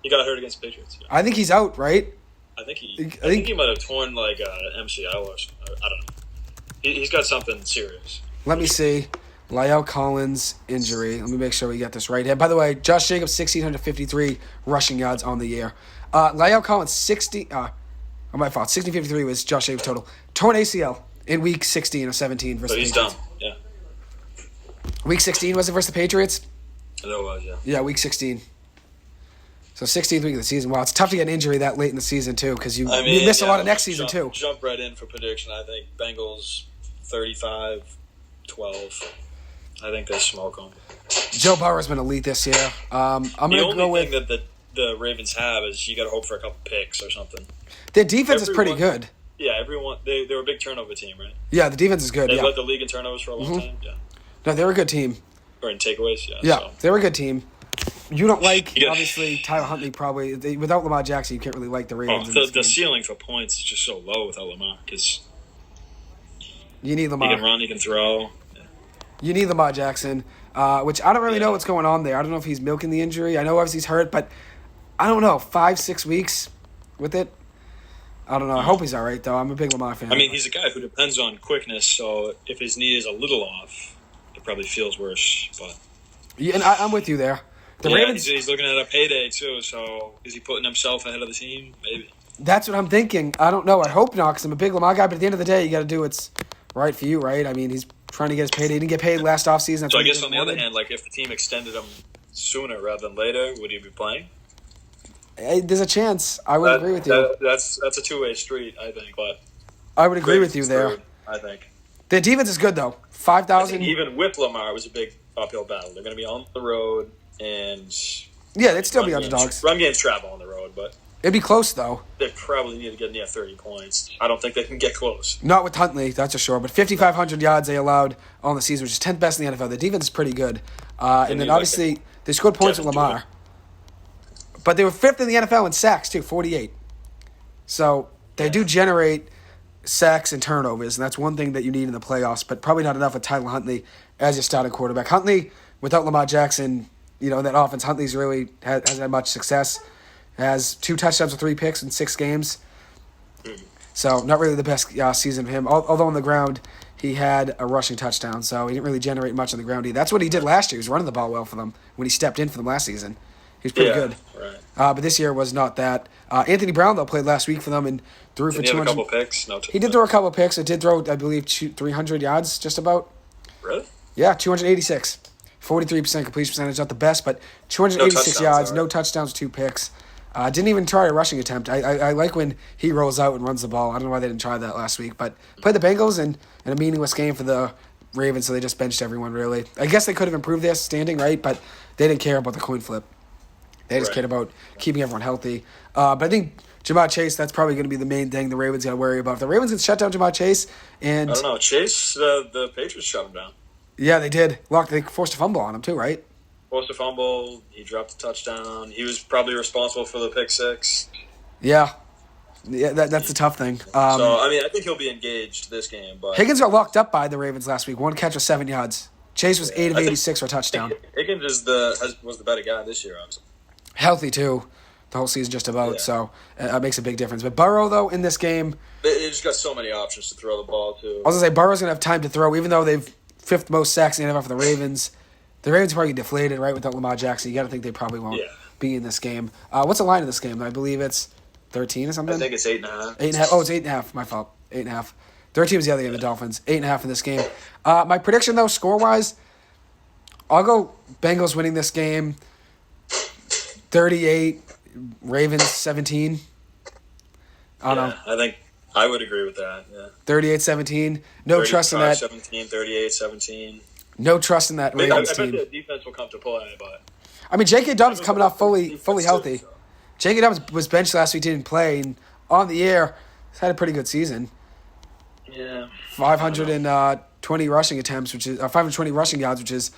He got hurt against the Patriots. Yeah. I think he's out, right? I think he might have torn like MCL or something. I don't know. He's got something serious. Let me see. La'el Collins injury. Let me make sure we get this right here. By the way, Josh Jacobs, 1,653 rushing yards on the year. La'el Collins, 1,653 was Josh Jacobs' total. Torn ACL in week 16 or 17 versus the Patriots. But he's done, yeah. Week 16 was it versus the Patriots? I know it was, yeah. Yeah, week 16. So 16th week of the season. Wow, it's tough to get an injury that late in the season, too, because you miss a lot of next season, too. Jump right in for prediction. I think Bengals 35-12. I think they smoke them. Joe Burrow's been elite this year. I'm going to go with... The only thing that the Ravens have is you got to hope for a couple picks or something. Their defense is pretty good. Yeah, everyone. They're a big turnover team, right? Yeah, the defense is good. They led the league in turnovers for a long time. Yeah. No, they're a good team. Or in takeaways, yeah. Yeah, they're a good team. You don't like, obviously, Tyler Huntley probably. Without Lamar Jackson, you can't really like the Ravens. The ceiling for points is just so low without Lamar because you need Lamar. He can run, he can throw. Yeah. You need Lamar Jackson, which I don't really know what's going on there. I don't know if he's milking the injury. I know obviously he's hurt, but I don't know. 5-6 weeks with it. I don't know. I hope he's all right, though. I'm a big Lamar fan. I mean, he's a guy who depends on quickness, so if his knee is a little off, it probably feels worse. But yeah, and I'm with you there. The Ravens, he's looking at a payday, too, so is he putting himself ahead of the team? Maybe. That's what I'm thinking. I don't know. I hope not, because I'm a big Lamar guy, but at the end of the day, you got to do what's right for you, right? I mean, he's trying to get his payday. He didn't get paid last offseason. So I guess on the other hand, like if the team extended him sooner rather than later, would he be playing? There's a chance. I would agree with you. That's a two-way street, I think. But I would agree with you there. I think. Their defense is good, though. 5,000. Even with Lamar, it was a big uphill battle. They're going to be on the road, and yeah, they'd still be underdogs. Run games travel on the road, but it'd be close, though. They probably need to get near 30 points. I don't think they can get close. Not with Huntley, that's for sure. But 5,500 yards they allowed on the season, which is 10th best in the NFL. The defense is pretty good. And then obviously they scored points with Lamar. But they were 5th in the NFL in sacks, too, 48. So they do generate sacks and turnovers, and that's one thing that you need in the playoffs, but probably not enough with Tyler Huntley as your starting quarterback. Huntley, without Lamar Jackson, that offense, Huntley's really hasn't had much success. Has 2 touchdowns with 3 picks in 6 games. So not really the best season for him. Although on the ground, he had a rushing touchdown, so he didn't really generate much on the ground either. That's what he did last year. He was running the ball well for them when he stepped in for them last season. He was pretty good. Right. But this year was not that. Anthony Brown, though, played last week for them and threw for 200. He had a couple picks? No, he did throw a couple picks. It did throw, I believe, 300 yards just about. Really? Yeah, 286. 43% completion percentage, not the best, but 286 yards, no touchdowns, 2 picks. Didn't even try a rushing attempt. I like when he rolls out and runs the ball. I don't know why they didn't try that last week, but played the Bengals in a meaningless game for the Ravens, so they just benched everyone, really. I guess they could have improved their standing, right? But they didn't care about the coin flip. They just cared about keeping everyone healthy. But I think Jamar Chase, that's probably going to be the main thing the Ravens got to worry about. If the Ravens can shut down Jamar Chase, and I don't know. Chase, the Patriots shut him down. Yeah, they did. They forced a fumble on him too, right? Forced a fumble. He dropped a touchdown. He was probably responsible for the pick 6. Yeah. Yeah, that's the tough thing. I think he'll be engaged this game. But Higgins got locked up by the Ravens last week. One catch was 7 yards. Chase was 8 of 86 for a touchdown. Higgins was the better guy this year, obviously. Healthy, too. The whole season just about, so it makes a big difference. But Burrow, though, in this game... They just got so many options to throw the ball, too. I was going to say, Burrow's going to have time to throw, even though they've fifth most sacks in the NFL for the Ravens. The Ravens are probably deflated, right, without Lamar Jackson. You got to think they probably won't be in this game. What's the line of this game? I believe it's 13 or something? I think it's 8.5. 8.5. Oh, it's 8.5. My fault. 8.5. 13 was the other game, the Dolphins. 8.5 in this game. My prediction, though, score-wise, I'll go Bengals winning this game 38, Ravens 17. I don't know. I think I would agree with that, 38-17. No trust in that. 17, 38-17. No trust in that Ravens team. I bet the defense will come to play, but... I mean, J.K. Dobbins coming off fully healthy. Too, so. J.K. Dobbins was benched last week, didn't play, and on the air, he's had a pretty good season. Yeah. 520 rushing attempts, 520 rushing yards, which is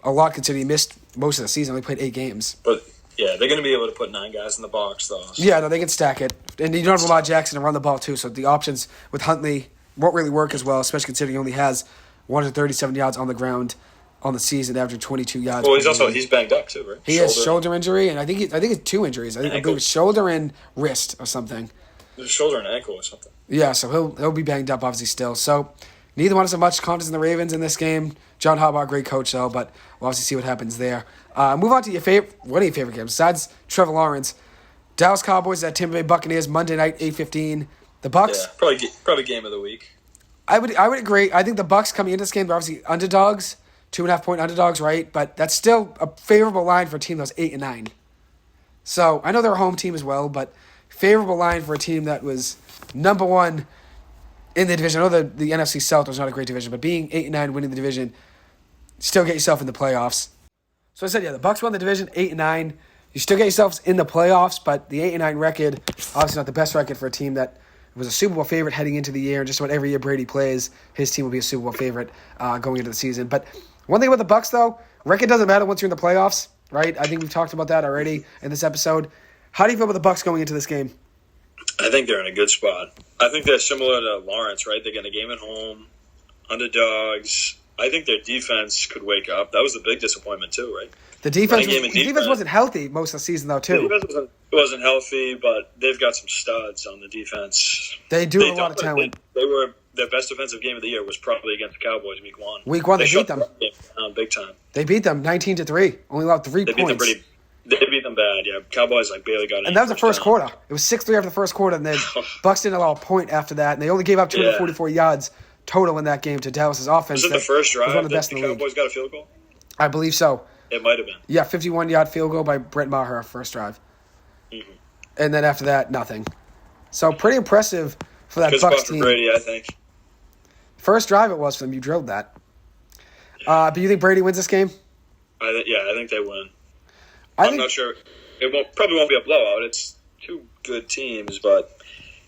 a lot considering he missed most of the season. Only played 8 games. But yeah, they're going to be able to put 9 guys in the box, though. So. Yeah, no, they can stack it, and you don't have Lamar Jackson to run the ball too. So the options with Huntley won't really work as well, especially considering he only has 137 yards on the ground on the season, averaging 22 yards. Well, he's banged up too, right? He has shoulder injury, and I think it's 2 injuries. I believe it's shoulder and wrist or something. There's shoulder and ankle or something. Yeah, so he'll be banged up obviously still. So neither one has much confidence in the Ravens in this game. John Harbaugh, great coach though, but we'll obviously see what happens there. Move on to one of your favorite games besides Trevor Lawrence. Dallas Cowboys at Tampa Bay Buccaneers Monday night 8:15. The Bucks probably game of the week. I would agree. I think the Bucks coming into this game, they're obviously underdogs. 2.5-point underdogs, right? But that's still a favorable line for a team that was 8-9. So I know they're a home team as well, but favorable line for a team that was number 1 in the division. I know the NFC South was not a great division, but being 8-9, winning the division, still get yourself in the playoffs. So I said, the Bucks won the division 8-9. You still get yourselves in the playoffs, but the 8-9 record, obviously not the best record for a team that was a Super Bowl favorite heading into the year. And just about every year Brady plays, his team will be a Super Bowl favorite going into the season. But one thing about the Bucks, though, record doesn't matter once you're in the playoffs, right? I think we've talked about that already in this episode. How do you feel about the Bucks going into this game? I think they're in a good spot. I think they're similar to Lawrence, right? They're getting a game at home, underdogs. I think their defense could wake up. That was the big disappointment, too, right? The defense wasn't healthy most of the season, though, too. The defense wasn't healthy, but they've got some studs on the defense. They have a lot of talent. Their best defensive game of the year was probably against the Cowboys week 1. Week 1, they beat them. Big time. They beat them 19-3. Only allowed 3 points. They beat them bad, yeah. Cowboys barely got in. And that was the first quarter. It was 6-3 after the first quarter, and then Bucks didn't allow a point after that, and they only gave up 244 yards total in that game to Dallas' offense. Was it the first drive one of the best that in the Cowboys got a field goal? I believe so. It might have been. Yeah, 51-yard field goal by Brett Maher, first drive. Mm-hmm. And then after that, nothing. So pretty impressive for that Bucks team. For Brady, I think. First drive it was for them. You drilled that. But you think Brady wins this game? I think they win. I'm not sure. It probably won't be a blowout. It's 2 good teams, but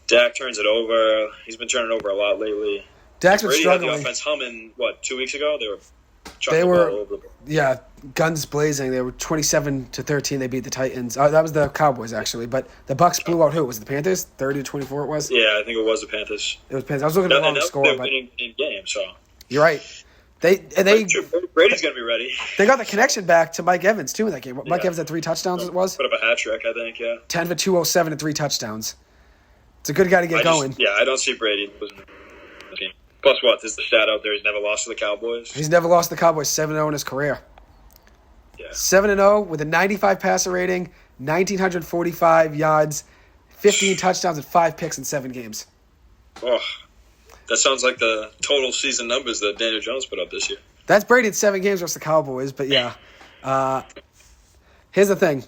Dak turns it over. He's been turning over a lot lately. Dak's been struggling. Had the offense humming, 2 weeks ago? They were all over the yeah, guns blazing. They were 27-13. They beat the Titans. That was the Cowboys, actually. But the Bucks blew out who? Was it the Panthers? 30-24 it was? Yeah, I think it was the Panthers. It was Panthers. I was looking at the wrong score. They're winning in game, so. You're right. Brady's going to be ready. They got the connection back to Mike Evans, too, in that game. Mike Evans had 3 touchdowns, it was? Put up a hat trick, I think, yeah. 10 for 207 and 3 touchdowns. It's a good guy to get going. I don't see Brady losing the game. Plus, there's the stat out there. He's never lost to the Cowboys. He's never lost to the Cowboys. 7-0 in his career. Yeah. 7-0 with a 95 passer rating, 1,945 yards, 15 touchdowns, and 5 picks in 7 games. Oh, that sounds like the total season numbers that Daniel Jones put up this year. That's Brady in 7 games versus the Cowboys, but yeah. Here's the thing.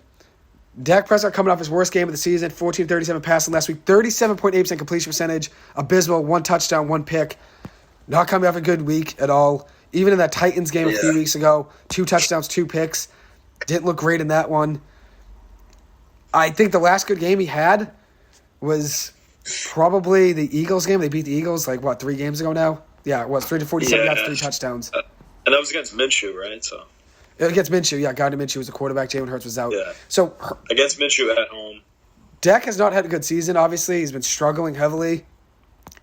Dak Prescott coming off his worst game of the season, 14-37 passing last week, 37.8% completion percentage, abysmal, 1 touchdown, 1 pick. Not coming off a good week at all. Even in that Titans game a few weeks ago, 2 touchdowns, 2 picks. Didn't look great in that one. I think the last good game he had was probably the Eagles game. They beat the Eagles 3 games ago now? Yeah, it was 3-47 yards, 3 touchdowns. And that was against Minshew, right? So against Minshew, Gardner Minshew was the quarterback. Jalen Hurts was out. Yeah. So against Minshew at home. Dak has not had a good season, obviously. He's been struggling heavily.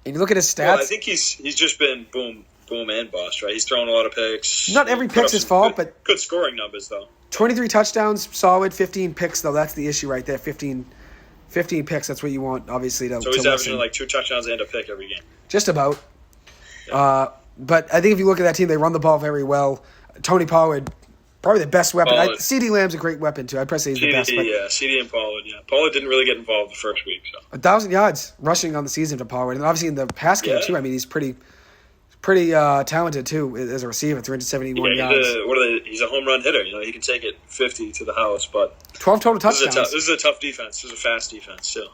And you look at his stats. Well, I think he's just been boom and bust, right? He's thrown a lot of picks. Not every pick's his fault, but good scoring numbers, though. 23 touchdowns, solid. 15 picks, though. That's the issue right there. 15 picks, that's what you want, obviously. So he's averaging like 2 touchdowns and a pick every game. Just about. Yeah. But I think if you look at that team, they run the ball very well. Tony Pollard, probably the best weapon. CeeDee Lamb's a great weapon, too. I'd probably say he's the best. CeeDee and Pollard, yeah. Pollard didn't really get involved the first week. So 1,000 yards rushing on the season to Pollard. And obviously in the pass game, too, I mean, he's pretty talented, too, as a receiver, 371 yards. He's a home run hitter. He can take it 50 to the house, but 12 total touchdowns. This is a tough defense. This is a fast defense, too.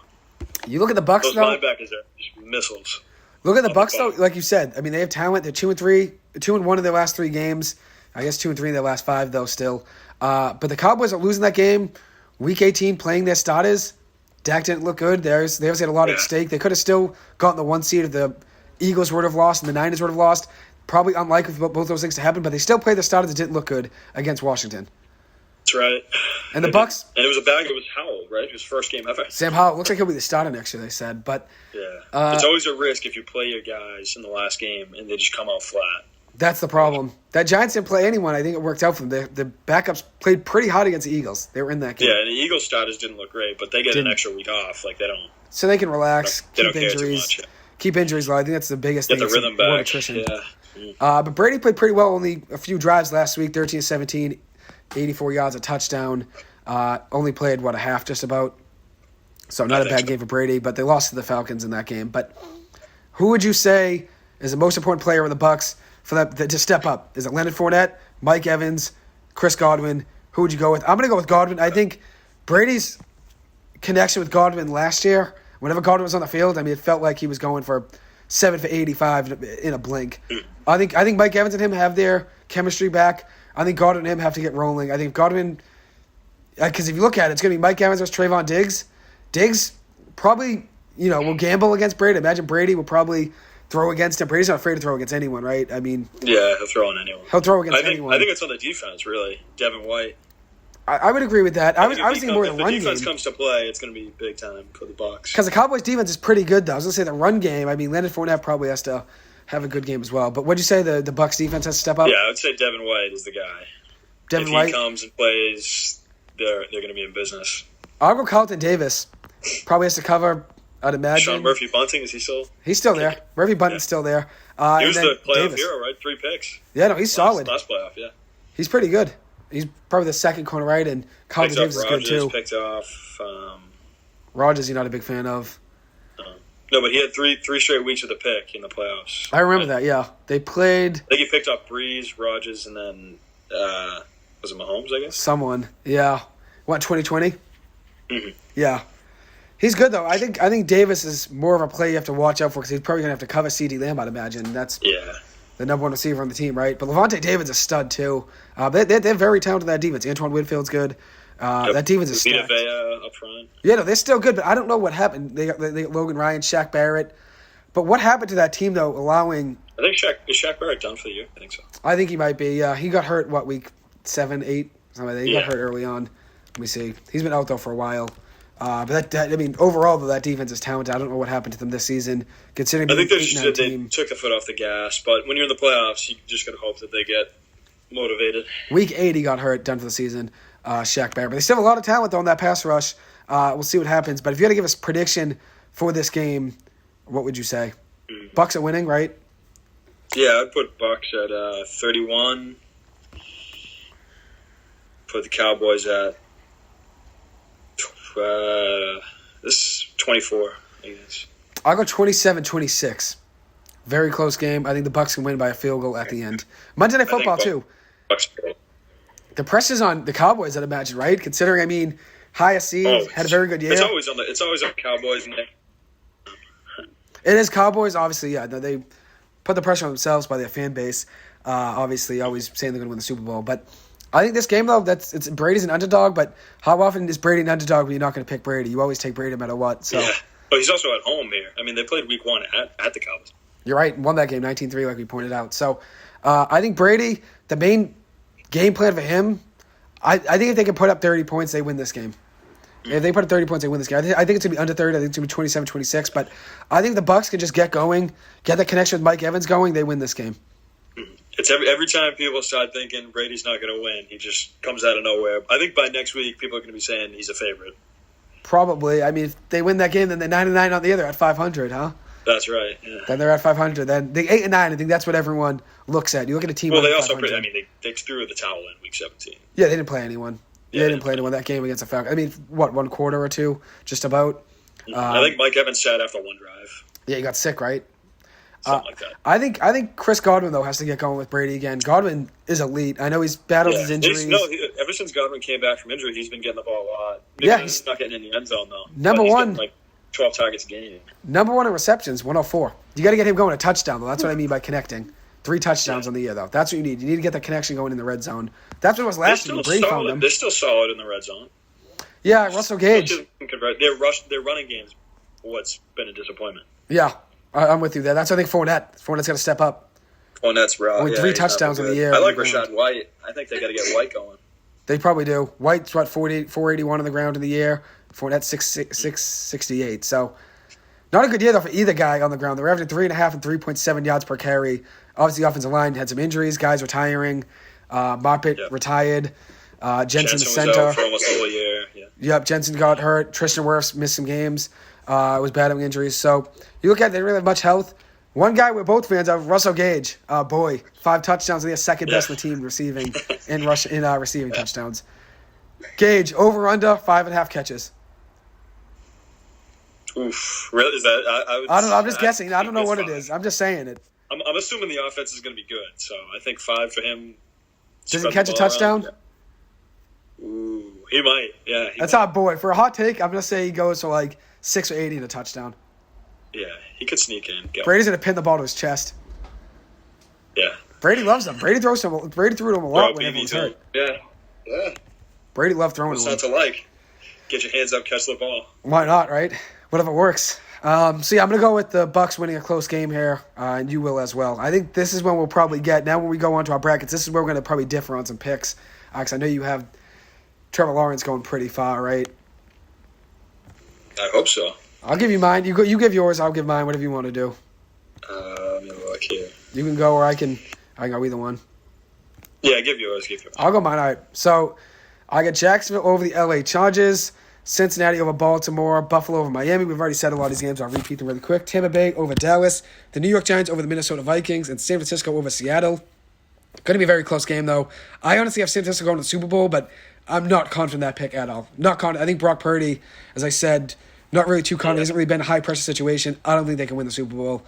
You look at the Bucs, those though. Linebackers are just missiles. Look at the Bucs, though. Like you said, I mean, they have talent. They're 2-1 in their last 3 games. I guess 2-3 in their last 5, though, still. But the Cowboys are losing that game. Week 18, playing their starters. Dak didn't look good. They obviously had a lot at stake. They could have still gotten the 1 seed if the Eagles would have lost and the Niners would have lost. Probably unlikely for both those things to happen, but they still played the starters that didn't look good against Washington. That's right. And the Bucs. And it was Howell, right? His first game ever. Sam Howell. Looks like he'll be the starter next year, they said. But it's always a risk if you play your guys in the last game and they just come out flat. That's the problem. That Giants didn't play anyone. I think it worked out for them. The backups played pretty hard against the Eagles. They were in that game. Yeah, and the Eagles starters didn't look great, but they get an extra week off. Like, they don't. So they can relax, they keep injuries. Keep injuries low. I think that's the biggest thing. Get the rhythm back. Attrition. Yeah. But Brady played pretty well. Only a few drives last week, 13-17, 84 yards, a touchdown. Only played, a half just about. So not a bad game for Brady, but they lost to the Falcons in that game. But who would you say is the most important player of the Bucs for that to step up? Is it Leonard Fournette, Mike Evans, Chris Godwin? Who would you go with? I'm going to go with Godwin. I think Brady's connection with Godwin last year, whenever Godwin was on the field, I mean, it felt like he was going for 7 for 85 in a blink. I think Mike Evans and him have their chemistry back. I think Godwin and him have to get rolling. I think Godwin, because if you look at it, it's going to be Mike Evans versus Trayvon Diggs. Diggs probably, will gamble against Brady. Imagine Brady will probably throw against him. Brady's not afraid to throw against anyone, right? I mean, yeah, he'll throw on anyone. He'll throw against anyone. I think it's on the defense, really. Devin White. I would agree with that. I was thinking more of the run game. If the defense comes to play, it's going to be big time for the Bucs. Because the Cowboys' defense is pretty good, though. I was going to say the run game. I mean, Leonard Fournette probably has to have a good game as well. But what'd you say, the Bucs' defense has to step up? Yeah, I would say Devin White is the guy. If he comes and plays, they're going to be in business. I'll go Carlton Davis. Probably has to cover, I'd imagine. Sean Murphy-Bunting, is he still? He's still there. Murphy Bunting's still there. He was the playoff hero, right? 3 picks. Yeah, no, he's solid. Last playoff, yeah. He's pretty good. He's probably the second corner right, and Carlton Davis is good too. Picked off Rodgers, you're not a big fan of. No, but he had three straight weeks with a pick in the playoffs. I remember that, yeah. They played... I think he picked off Breeze, Rodgers, and then... was it Mahomes, I guess? Someone, yeah. What, 2020? Mm-hmm. Yeah. He's good, though. I think Davis is more of a play you have to watch out for because he's probably going to have to cover CeeDee Lamb, I'd imagine. That's the number 1 receiver on the team, right? But Levante David's a stud, too. They're very talented, that defense. Antoine Winfield's good. That defense is stacked. Vea up front. Yeah, no, they're still good, but I don't know what happened. They got Logan Ryan, Shaq Barrett. But what happened to that team, though, allowing... I think Shaq Barrett done for the year? I think so. I think he might be. He got hurt, week 7, 8? Something like that. He got hurt early on. Let me see. He's been out, though, for a while. But overall, though, that defense is talented. I don't know what happened to them this season, considering I think they took the foot off the gas. But when you're in the playoffs, you just got to hope that they get motivated. Week 8, he got hurt, done for the season, Shaq Barrett. But they still have a lot of talent, though, in that pass rush. We'll see what happens. But if you had to give us a prediction for this game, what would you say? Bucs are winning, right? Yeah, I'd put Bucs at 31. Put the Cowboys at... this 24, I guess. I'll go 27-26. Very close game. I think the Bucs can win by a field goal at the end. Monday Night Football, too. The pressure's on the Cowboys, I'd imagine, right? Considering, highest seed, had a very good year. It's always on Cowboys. It is Cowboys, obviously, yeah. They put the pressure on themselves by their fan base. Obviously, always saying they're going to win the Super Bowl. But I think this game, though, Brady's an underdog, but how often is Brady an underdog when you're not going to pick Brady? You always take Brady no matter what. So. Yeah, but he's also at home here. They played week 1 at the Cowboys. You're right. Won that game 19-3, like we pointed out. So I think Brady, the main game plan for him, I think if they can put up 30 points, they win this game. If they put up 30 points, they win this game. I think it's going to be under 30. I think it's going to be 27-26. But I think the Bucs can just get going, get the connection with Mike Evans going. They win this game. It's every time people start thinking Brady's not going to win, he just comes out of nowhere. I think by next week, people are going to be saying he's a favorite. Probably. I mean, if they win that game, then they're 9-9 on the other at 500, huh? That's right. Yeah. Then they're at 500. Then the 8-9. I think that's what everyone looks at. You look at a team. Well, they also. They threw the towel in week 17. Yeah, they didn't play anyone. They didn't play anyone that game against the Falcons. I mean, one quarter or two, just about. I think Mike Evans sat after one drive. Yeah, he got sick, right? Something like that. I think Chris Godwin, though, has to get going with Brady again. Godwin is elite. I know he's battled his injuries. Ever since Godwin came back from injury, he's been getting the ball a lot. Maybe he's not getting in the end zone, though. Number one. 12 targets a game. Number one in receptions, 104. You got to get him going a touchdown, though. That's what I mean by connecting. 3 touchdowns on the year, though. That's what you need. You need to get the connection going in the red zone. That's what it was last year. Brady found them. They're still solid in the red zone. Yeah, Russell Gage. Their running game's what's been a disappointment. Yeah, I'm with you there. That's, I think, Fournette's got to step up. Fournette's rough. Only 3 touchdowns on the year. I like Rashad White. I think they got to get White going. They probably do. White's, 481 on the ground in the year. Fournette's 668. So, not a good year, though, for either guy on the ground. They're averaging 3.5 and 3.7 yards per carry. Obviously, the offensive line had some injuries. Guys retiring. Mopit retired. Jensen the center. Was out for almost the whole year. Yeah. Yep, Jensen got hurt. Tristan Wirfs missed some games. Was battling injuries. So, you look at it, they didn't really have much health. One guy we're both fans of, Russell Gage. 5 touchdowns. They're second best in the team receiving receiving touchdowns. Gage, over-under, 5.5 catches. Oof. Really? Is that... I don't know. I'm just guessing. I don't know what it is. I'm just saying it. I'm assuming the offense is going to be good, so I think 5 for him. Does he catch a touchdown? Yeah. Ooh, he might. Yeah. That's our boy. For a hot take, I'm going to say he goes for 6 or 80 in a touchdown. Yeah, he could sneak in. Brady's going to pin the ball to his chest. Yeah. Brady loves him. Brady threw to him a lot whenever he's hurt. Yeah. Brady loved throwing to him. What's not to like? Get your hands up, catch the ball. Why not, right? Whatever works. I'm going to go with the Bucs winning a close game here, and you will as well. I think this is when we'll probably get, now when we go on to our brackets, this is where we're going to probably differ on some picks. Because I know you have Trevor Lawrence going pretty far, right? I hope so. I'll give you mine. You give yours, I'll give mine, whatever you want to do. Let me look here. You can go, or I can go either one. Yeah, give yours. I'll go mine. All right. So, I got Jacksonville over the LA Chargers, Cincinnati over Baltimore, Buffalo over Miami. We've already said a lot of these games. I'll repeat them really quick. Tampa Bay over Dallas, the New York Giants over the Minnesota Vikings, and San Francisco over Seattle. Going to be a very close game, though. I honestly have San Francisco going to the Super Bowl, but I'm not confident in that pick at all. Not confident. I think Brock Purdy, as I said, not really too confident. He hasn't really been in a high-pressure situation. I don't think they can win the Super Bowl.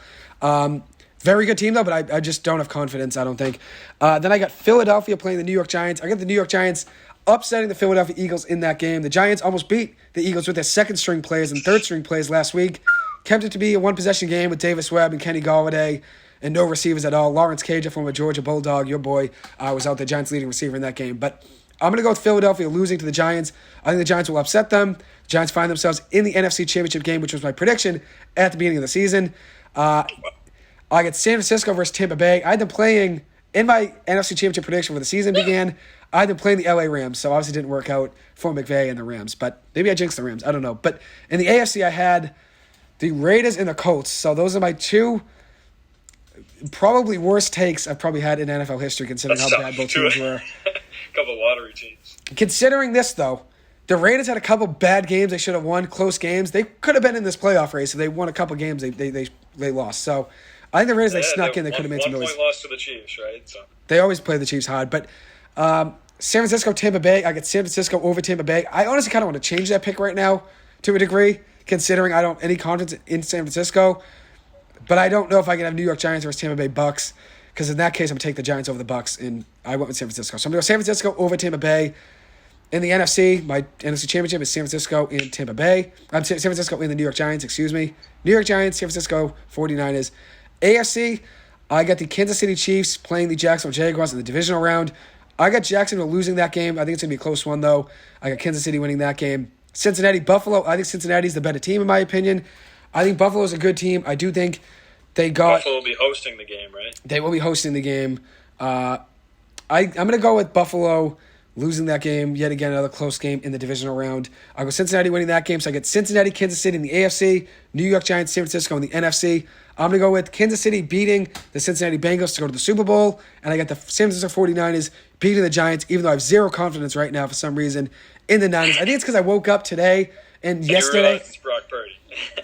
Very good team, though, but I just don't have confidence, I don't think. Then I got Philadelphia playing the New York Giants. I got the New York Giants upsetting the Philadelphia Eagles in that game. The Giants almost beat the Eagles with their second-string players and third-string players last week. Kept it to be a one-possession game with Davis Webb and Kenny Galladay and no receivers at all. Lawrence Cager, former Georgia Bulldog, your boy, was out the Giants' leading receiver in that game. But I'm going to go with Philadelphia losing to the Giants. I think the Giants will upset them. The Giants find themselves in the NFC Championship game, which was my prediction at the beginning of the season. I got San Francisco versus Tampa Bay. I had them playing in my NFC Championship prediction when the season began. I had them playing the LA Rams, so obviously didn't work out for McVay and the Rams. But maybe I jinxed the Rams. I don't know. But in the AFC, I had the Raiders and the Colts. So those are my two probably worst takes I've probably had in NFL history, considering how bad both teams were. A couple lottery teams. Considering this, though, the Raiders had a couple bad games they should have won, close games. They could have been in this playoff race if they won a couple games they lost. So I think the Raiders, they snuck in. They could have made some noise. 1 point loss to the Chiefs, right? So. They always play the Chiefs hard. But San Francisco, Tampa Bay, I get San Francisco over Tampa Bay. I honestly kind of want to change that pick right now to a degree, considering I don't have any confidence in San Francisco. But I don't know if I can have New York Giants versus Tampa Bay Bucks, because in that case, I'm going to take the Giants over the Bucks, and I went with San Francisco. So I'm going to go San Francisco over Tampa Bay. In the NFC, my NFC Championship is San Francisco in Tampa Bay. I'm San Francisco in the New York Giants, excuse me. New York Giants, San Francisco 49ers. AFC, I got the Kansas City Chiefs playing the Jacksonville Jaguars in the divisional round. I got Jacksonville losing that game. I think it's going to be a close one, though. I got Kansas City winning that game. Cincinnati, Buffalo, I think Cincinnati's the better team, in my opinion. I think Buffalo's a good team. I do think they got... Buffalo will be hosting the game, right? They will be hosting the game. I'm going to go with Buffalo losing that game. Yet again, another close game in the divisional round. I go Cincinnati winning that game. So I get Cincinnati, Kansas City in the AFC, New York Giants, San Francisco in the NFC. I'm going to go with Kansas City beating the Cincinnati Bengals to go to the Super Bowl. And I got the San Francisco 49ers beating the Giants, even though I have zero confidence right now for some reason in the Niners. I think it's because I woke up today and yesterday. It's Brock Purdy.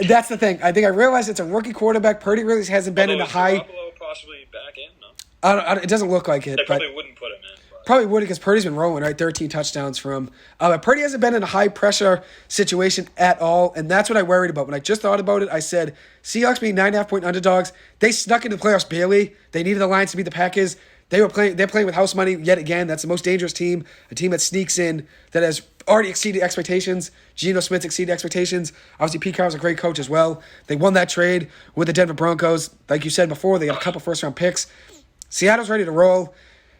That's the thing. I think I realized it's a rookie quarterback. Purdy really hasn't been in a high. Garoppolo possibly back in, no? It doesn't look like it. They probably wouldn't put him in. Probably would because Purdy's been rolling, right? 13 touchdowns for him. But Purdy hasn't been in a high-pressure situation at all, and that's what I worried about. When I just thought about it, I said, Seahawks being 9.5-point underdogs, they snuck into the playoffs barely. They needed the Lions to beat the Packers. They're playing with house money yet again. That's the most dangerous team, a team that sneaks in, that has already exceeded expectations. Geno Smith exceeded expectations. Obviously, Pete Carroll's a great coach as well. They won that trade with the Denver Broncos. Like you said before, they got a couple first-round picks. Seattle's ready to roll.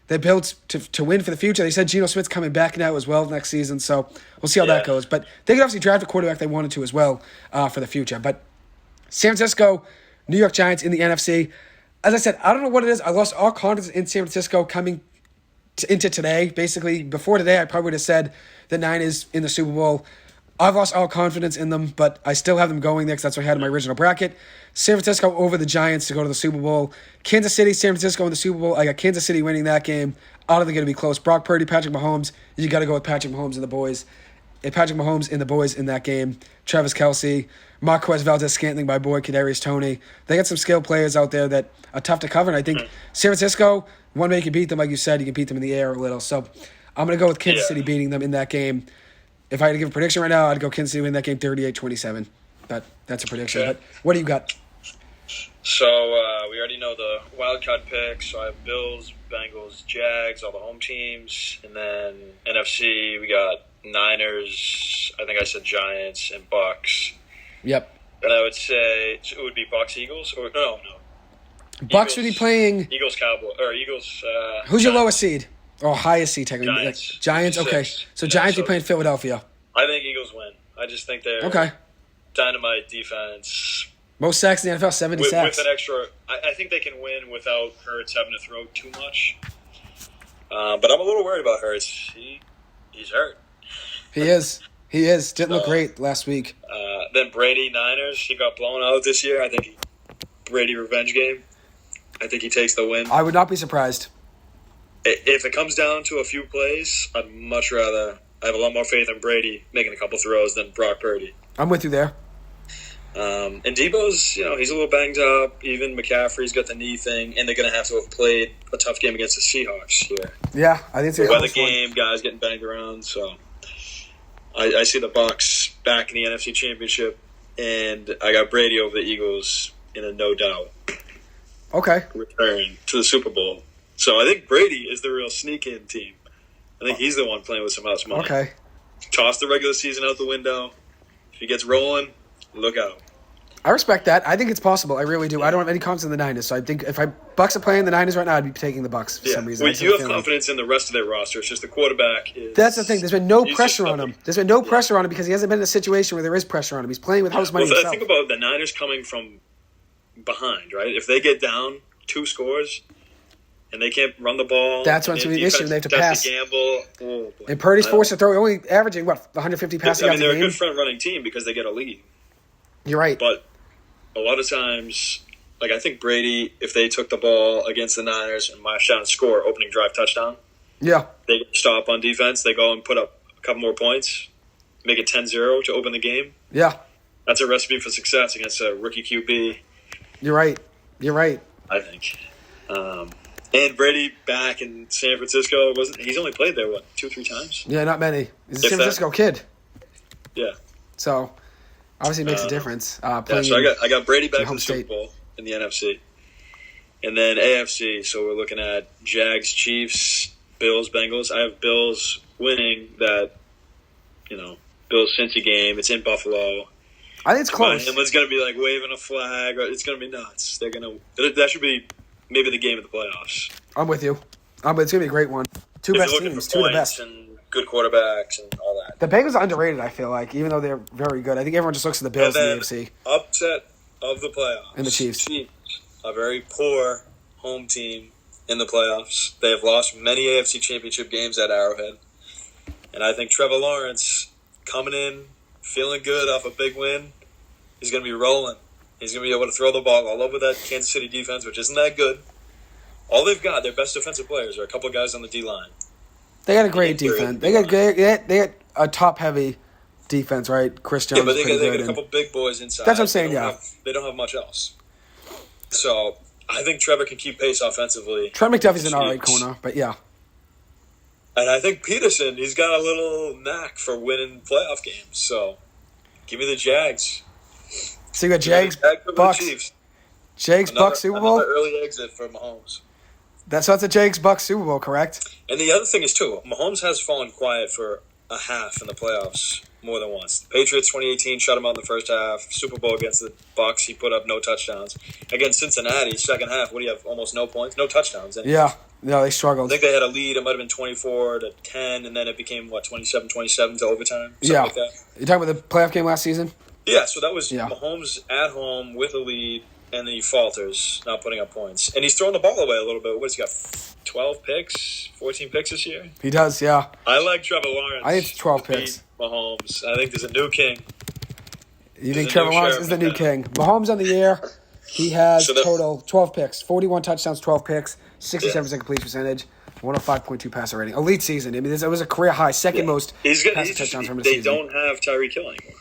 They built to win for the future. They said Geno Smith's coming back now as well next season, so we'll see how that goes. But they could obviously draft a quarterback they wanted to as well for the future. But San Francisco, New York Giants in the NFC. As I said, I don't know what it is. I lost all confidence in San Francisco coming into today. Basically, before today, I probably would have said the Niners in the Super Bowl. I've lost all confidence in them, but I still have them going there because that's what I had in my original bracket. San Francisco over the Giants to go to the Super Bowl. Kansas City, San Francisco in the Super Bowl. I got Kansas City winning that game. I don't think it'll be close. Brock Purdy, Patrick Mahomes. You got to go with Patrick Mahomes and the boys. Patrick Mahomes and the boys in that game. Travis Kelce, Marquez Valdez-Scantling, my boy, Kadarius Toney. They got some skilled players out there that are tough to cover. And I think San Francisco, one way you can beat them, like you said, you can beat them in the air a little. So I'm going to go with Kansas City beating them in that game. If I had to give a prediction right now, I'd go Kansas City win that game 38-27. But that's a prediction. Okay. But what do you got? So we already know the wild card picks. So I have Bills, Bengals, Jags, all the home teams. And then NFC, we got Niners, I think I said Giants, and Bucks. Yep. And I would say it would be Bucks, Eagles, or no. Bucks would be playing Eagles, Cowboys, or Eagles. Who's your lowest seed? Or highest seed, technically. Giants. Giants? Okay. So Giants be playing Philadelphia. I think Eagles win. I just think they're dynamite defense. Most sacks in the NFL, 70 sacks. With an extra, I think they can win without Hurts having to throw too much. But I'm a little worried about Hurts. He's hurt. He is. Didn't look great last week. Then Brady, Niners. He got blown out this year. I think Brady revenge game. I think he takes the win. I would not be surprised. If it comes down to a few plays, I'd much rather. I have a lot more faith in Brady making a couple throws than Brock Purdy. I'm with you there. And Debo's, he's a little banged up. Even McCaffrey's got the knee thing, and they're going to have to have played a tough game against the Seahawks here. Yeah, I think it's a weather game, guys getting banged around. So I see the Bucs back in the NFC Championship, and I got Brady over the Eagles in a no doubt. Okay. Return to the Super Bowl. So I think Brady is the real sneak-in team. I think he's the one playing with some house money. Okay. Toss the regular season out the window. If he gets rolling, look out. I respect that. I think it's possible. I really do. I don't have any confidence in the Niners, so I think if Bucks are playing the Niners right now, I'd be taking the Bucks for some reason. Well, you have confidence in the rest of their roster. It's just the quarterback is... That's the thing. There's been no pressure on him. There's been no pressure on him because he hasn't been in a situation where there is pressure on him. He's playing with house money himself. Think about the Niners coming from behind, right? If they get down 2 scores... and they can't run the ball. That's what's the issue. They have to pass. Gamble. Oh, and Purdy's forced to throw, only averaging, 150 passing yards a game? They're a good front-running team because they get a lead. You're right. But a lot of times, I think Brady, if they took the ball against the Niners and marched down and score, opening drive touchdown, they stop on defense, they go and put up a couple more points, make it 10-0 to open the game. Yeah. That's a recipe for success against a rookie QB. You're right. I think. And Brady back in San Francisco he's only played there 2-3 times? Yeah, not many. He's a San Francisco kid. Yeah. So obviously it makes a difference. So I got Brady back in the Super Bowl in the NFC. And then AFC, so we're looking at Jags, Chiefs, Bills, Bengals. I have Bills winning that, Bills Cincy game. It's in Buffalo. I think it's close. Everyone's going to be waving a flag. It's going to be nuts. That should be maybe the game of the playoffs. I'm with you. It's going to be a great one. Two best teams, two of the best. And good quarterbacks and all that. The Bengals are underrated, I feel like, even though they're very good. I think everyone just looks at the Bills in the AFC. Upset of the playoffs. And the Chiefs. A very poor home team in the playoffs. They have lost many AFC championship games at Arrowhead. And I think Trevor Lawrence, coming in, feeling good off a big win, he's going to be rolling. He's going to be able to throw the ball all over that Kansas City defense, which isn't that good. All they've got, their best defensive players, are a couple of guys on the D-line. They got a great defense. They got a top-heavy defense, right? Chris Jones. Yeah, but they got a couple big boys inside. That's what I'm saying. They don't have much else. So I think Trevor can keep pace offensively. Trent McDuffie's an all right corner, but yeah. And I think Peterson, he's got a little knack for winning playoff games. So give me the Jags. So you got Jags, Bucks. Jags, Bucks, Super Bowl. Another early exit for Mahomes. That's a Jags, Bucks Super Bowl, correct? And the other thing is, too, Mahomes has fallen quiet for a half in the playoffs more than once. The Patriots 2018 shut him out in the first half. Super Bowl against the Bucks, he put up no touchdowns. Against Cincinnati, second half, what do you have? Almost no points? No touchdowns. Yeah, they struggled. I think they had a lead. It might have been 24-10, and then it became, 27-27 to overtime? Yeah. Like that. You're talking about the playoff game last season? Yeah, so that was Mahomes at home with a lead, and then he falters, not putting up points. And he's throwing the ball away a little bit. What's he got, 12 picks, 14 picks this year? He does, yeah. I like Trevor Lawrence. I think it's 12 picks. Mahomes. I think there's a new king. You think Trevor Lawrence is the new king? Mahomes on the year, he has total 12 picks, 41 touchdowns, 12 picks, 67% completion percentage, 105.2 passer rating. Elite season. I mean, it was a career high, second most passing touchdowns from the season. They don't have Tyreek Hill anymore.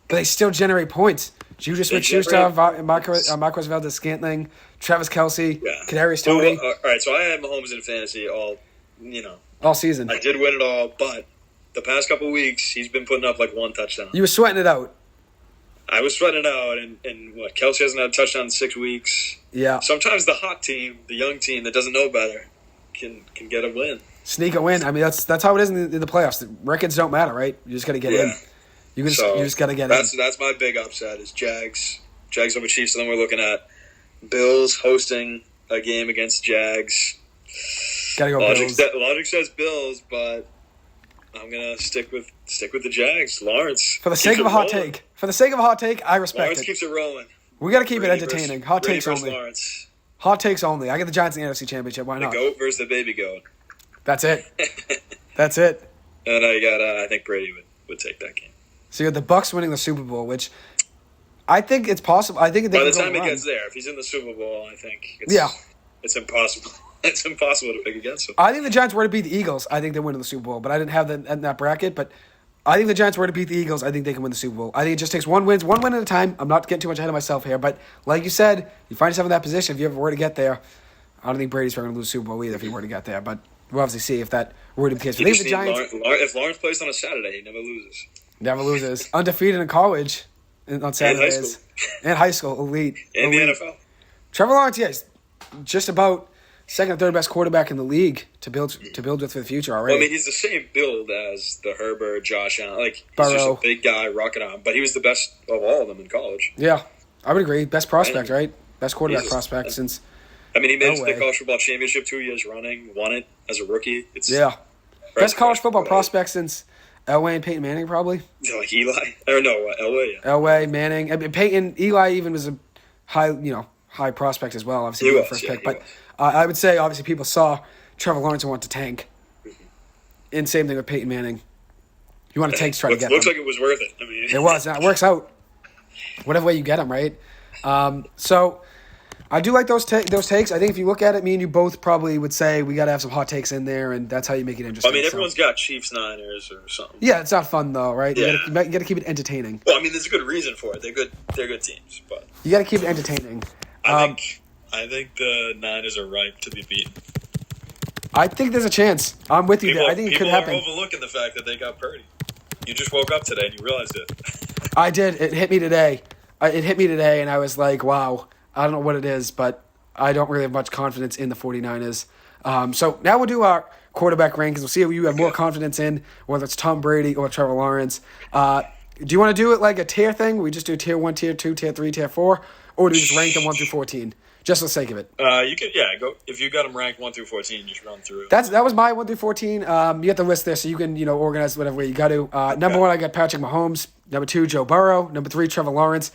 But they still generate points. Juju Smith-Schuster, Marcus Valdes-Scantling, Travis Kelce, Kadarius Toney. All right, so I had Mahomes in fantasy all season. I did win it all, but the past couple of weeks, he's been putting up like one touchdown. You were sweating it out. I was sweating it out, and Kelce hasn't had a touchdown in 6 weeks. Yeah. Sometimes the hot team, the young team that doesn't know better, can get a win. Sneak a win. I mean, that's how it is in the playoffs. The records don't matter, right? You just got to get in. You just got to get in. That's my big upset is Jags over Chiefs. And then we're looking at Bills hosting a game against Jags. Got to go Bills. Logic says Bills, but I'm gonna stick with the Jags. Lawrence, for the sake of a hot take. For the sake of a hot take, I respect Lawrence it. Keeps it rolling. We got to keep it entertaining. Hot takes only. Lawrence. Hot takes only. I get the Giants in the NFC Championship. Why not? The goat versus the baby goat. That's it. That's it. And I think Brady would take that game. So you got the Bucks winning the Super Bowl, which I think it's possible. I think by the time he gets there, if he's in the Super Bowl, I think it's impossible. It's impossible to pick against him. I think the Giants were to beat the Eagles. I think they win the Super Bowl, but I didn't have that in that bracket. But I think the Giants were to beat the Eagles. I think they can win the Super Bowl. I think it just takes one win at a time. I'm not getting too much ahead of myself here, but like you said, you find yourself in that position. If you ever were to get there, I don't think Brady's going to lose the Super Bowl either if he were to get there. But we'll obviously see if that were to be the case. The Giants, if Lawrence plays on a Saturday, he never loses. Never loses. Undefeated in college on Saturdays. And high school. Elite. And the NFL. Trevor Lawrence, yes. Just about second or third best quarterback in the league to build with for the future already. Well, I mean, he's the same build as the Herbert, Josh Allen. Like, Burrow. He's just a big guy, rocket arm. But he was the best of all of them in college. Yeah, I would agree. Best prospect, right? Best quarterback prospect since. I mean, he made it to the college football championship 2 years running, won it as a rookie. Best college football prospect since Elway and Peyton Manning, probably. Like Eli, or no, Elway. Yeah. Elway, Manning, I mean, Peyton, Eli even was a high prospect as well. Obviously, the first pick, but I would say obviously people saw Trevor Lawrence and want to tank. Mm-hmm. And same thing with Peyton Manning. You want to tank to try to get them. Looks like it was worth it. I mean, it was. It works out. Whatever way you get them, right? So I do like those takes. I think if you look at it, me and you both probably would say we got to have some hot takes in there, and that's how you make it interesting. I mean, everyone's got Chiefs Niners or something. Yeah, it's not fun though, right? Yeah. You got to keep it entertaining. Well, I mean, there's a good reason for it. They're good teams, but you got to keep it entertaining. I think the Niners are ripe to be beaten. I think there's a chance. I'm with you there. I think it could happen. People are overlooking the fact that they got Purdy. You just woke up today and you realized it. I did. It hit me today. And I was like, wow. I don't know what it is, but I don't really have much confidence in the 49ers. So now we'll do our quarterback rankings. We'll see who you have more confidence in, whether it's Tom Brady or Trevor Lawrence. Do you want to do it like a tier thing? We just do tier 1, tier 2, tier 3, tier 4? Or do we just rank them 1 through 14? Just for the sake of it. You could, go. If you got them ranked 1 through 14, just run through. That was my 1 through 14. You got the list there, so you can organize whatever way you got to. Number 1, I got Patrick Mahomes. Number 2, Joe Burrow. Number 3, Trevor Lawrence.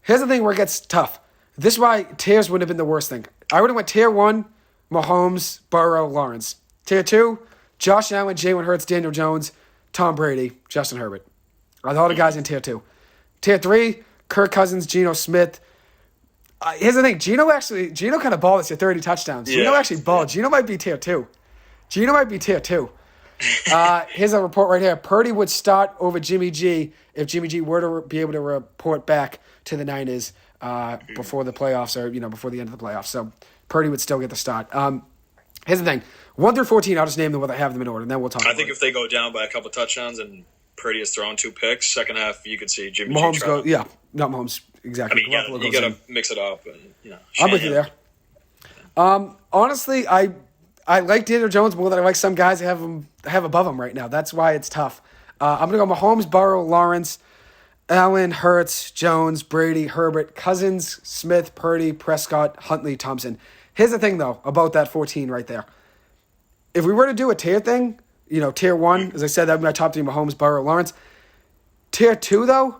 Here's the thing where it gets tough. This is why tiers wouldn't have been the worst thing. I would have went tier 1, Mahomes, Burrow, Lawrence. Tier 2, Josh Allen, Jalen Hurts, Daniel Jones. Tom Brady, Justin Herbert. All the guys in tier 2. Tier 3, Kirk Cousins, Geno Smith. Here's the thing. Geno kind of balled this year, 30 touchdowns. Geno actually balled. Geno might be tier 2. Here's a report right here. Purdy would start over Jimmy G if Jimmy G were to be able to report back to the Niners before the playoffs or, before the end of the playoffs. So Purdy would still get the start. Here's the thing. 1 through 14, I'll just name them what I have them in order, and then we'll talk about it. I think if they go down by a couple touchdowns and Purdy has thrown 2 picks, second half you could see Jimmy Mahomes G. Not Mahomes, exactly. I mean, you got to mix it up. And, I'm with you there. Honestly, I like Daniel Jones more than I like some guys I have above him right now. That's why it's tough. I'm going to go Mahomes, Burrow, Lawrence, Allen, Hurts, Jones, Brady, Herbert, Cousins, Smith, Purdy, Prescott, Huntley, Thompson. Here's the thing, though, about that 14 right there. If we were to do a tier thing, tier 1, as I said, that would be my top 3, Mahomes, Burrow, Lawrence. Tier 2, though,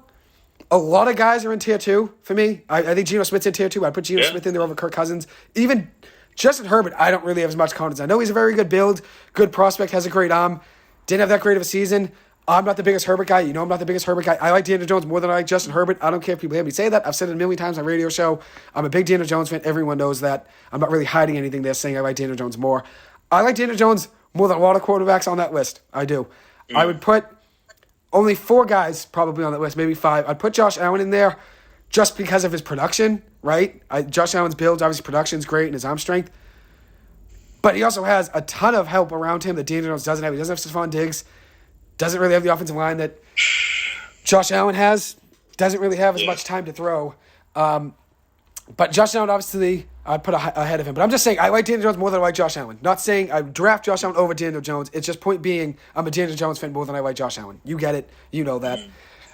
a lot of guys are in tier 2 for me. I think Geno Smith's in tier 2. I'd put Geno Smith in there over Kirk Cousins. Even Justin Herbert, I don't really have as much confidence. I know he's a very good build, good prospect, has a great arm. Didn't have that great of a season. I'm not the biggest Herbert guy. I'm not the biggest Herbert guy. I like Daniel Jones more than I like Justin Herbert. I don't care if people hear me say that. I've said it a million times on my radio show. I'm a big Daniel Jones fan. Everyone knows that. I'm not really hiding anything there saying I like Daniel Jones more. I like Daniel Jones more than a lot of quarterbacks on that list. I do. I would put only 4 guys probably on that list, maybe 5. I'd put Josh Allen in there just because of his production, right? Josh Allen's build, obviously production's great and his arm strength. But he also has a ton of help around him that Daniel Jones doesn't have. He doesn't have Stephon Diggs. Doesn't really have the offensive line that Josh Allen has. Doesn't really have as much time to throw. But Josh Allen, obviously, I'd put ahead of him. But I'm just saying, I like Daniel Jones more than I like Josh Allen. Not saying I draft Josh Allen over Daniel Jones. It's just point being, I'm a Daniel Jones fan more than I like Josh Allen. You get it. You know that.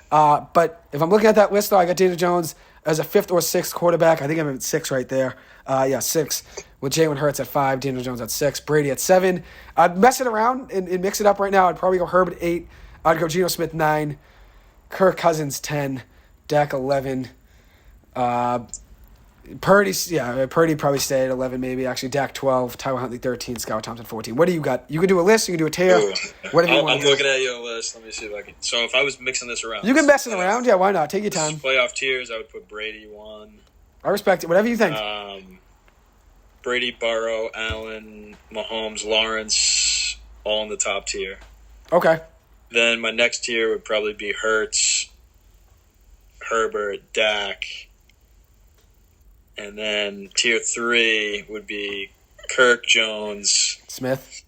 But if I'm looking at that list, though, I got Daniel Jones as a 5th or 6th quarterback. I think I'm at 6 right there. 6. With Jalen Hurts at 5, Daniel Jones at 6, Brady at 7. I'd mess it around and mix it up right now. I'd probably go Herbert 8. I'd go Geno Smith 9, Kirk Cousins 10, Dak 11. Purdy probably stay at 11 maybe. Actually, Dak 12, Tyler Huntley 13, Scott Thompson 14. What do you got? You can do a list. You can do a tier. Whatever you want. I'm looking at your list. Let me see if I can. So if I was mixing this around. You can mess it around. Yeah, why not? Take your time. Playoff tiers, I would put Brady 1. I respect it. Whatever you think. Brady, Burrow, Allen, Mahomes, Lawrence, all in the top tier. Okay. Then my next tier would probably be Hurts, Herbert, Dak. And then tier 3 would be Kirk, Jones, Smith,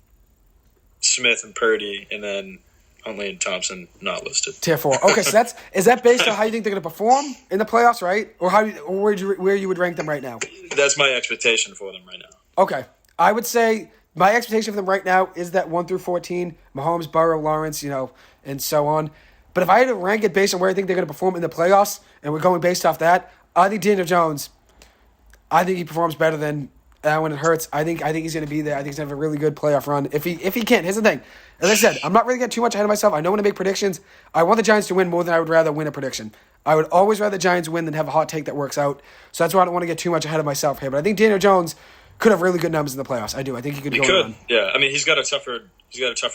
and Purdy, and then Huntley and Thompson not listed. Tier 4. Okay, so is that based on how you think they're going to perform in the playoffs, right? Or where you would rank them right now? That's my expectation for them right now. Okay, I would say my expectation for them right now is that 1 through 14, Mahomes, Burrow, Lawrence, and so on. But if I had to rank it based on where I think they're going to perform in the playoffs, and we're going based off that, I think Daniel Jones. I think he performs better than Allen and Hurts. I think he's going to be there. I think he's going to have a really good playoff run. If he can. Here's the thing. As I said, I'm not really getting too much ahead of myself. I don't want to make predictions. I want the Giants to win more than I would rather win a prediction. I would always rather the Giants win than have a hot take that works out. So that's why I don't want to get too much ahead of myself here. But I think Daniel Jones could have really good numbers in the playoffs. I do. I think he could go on. Yeah. I mean, he's got a tougher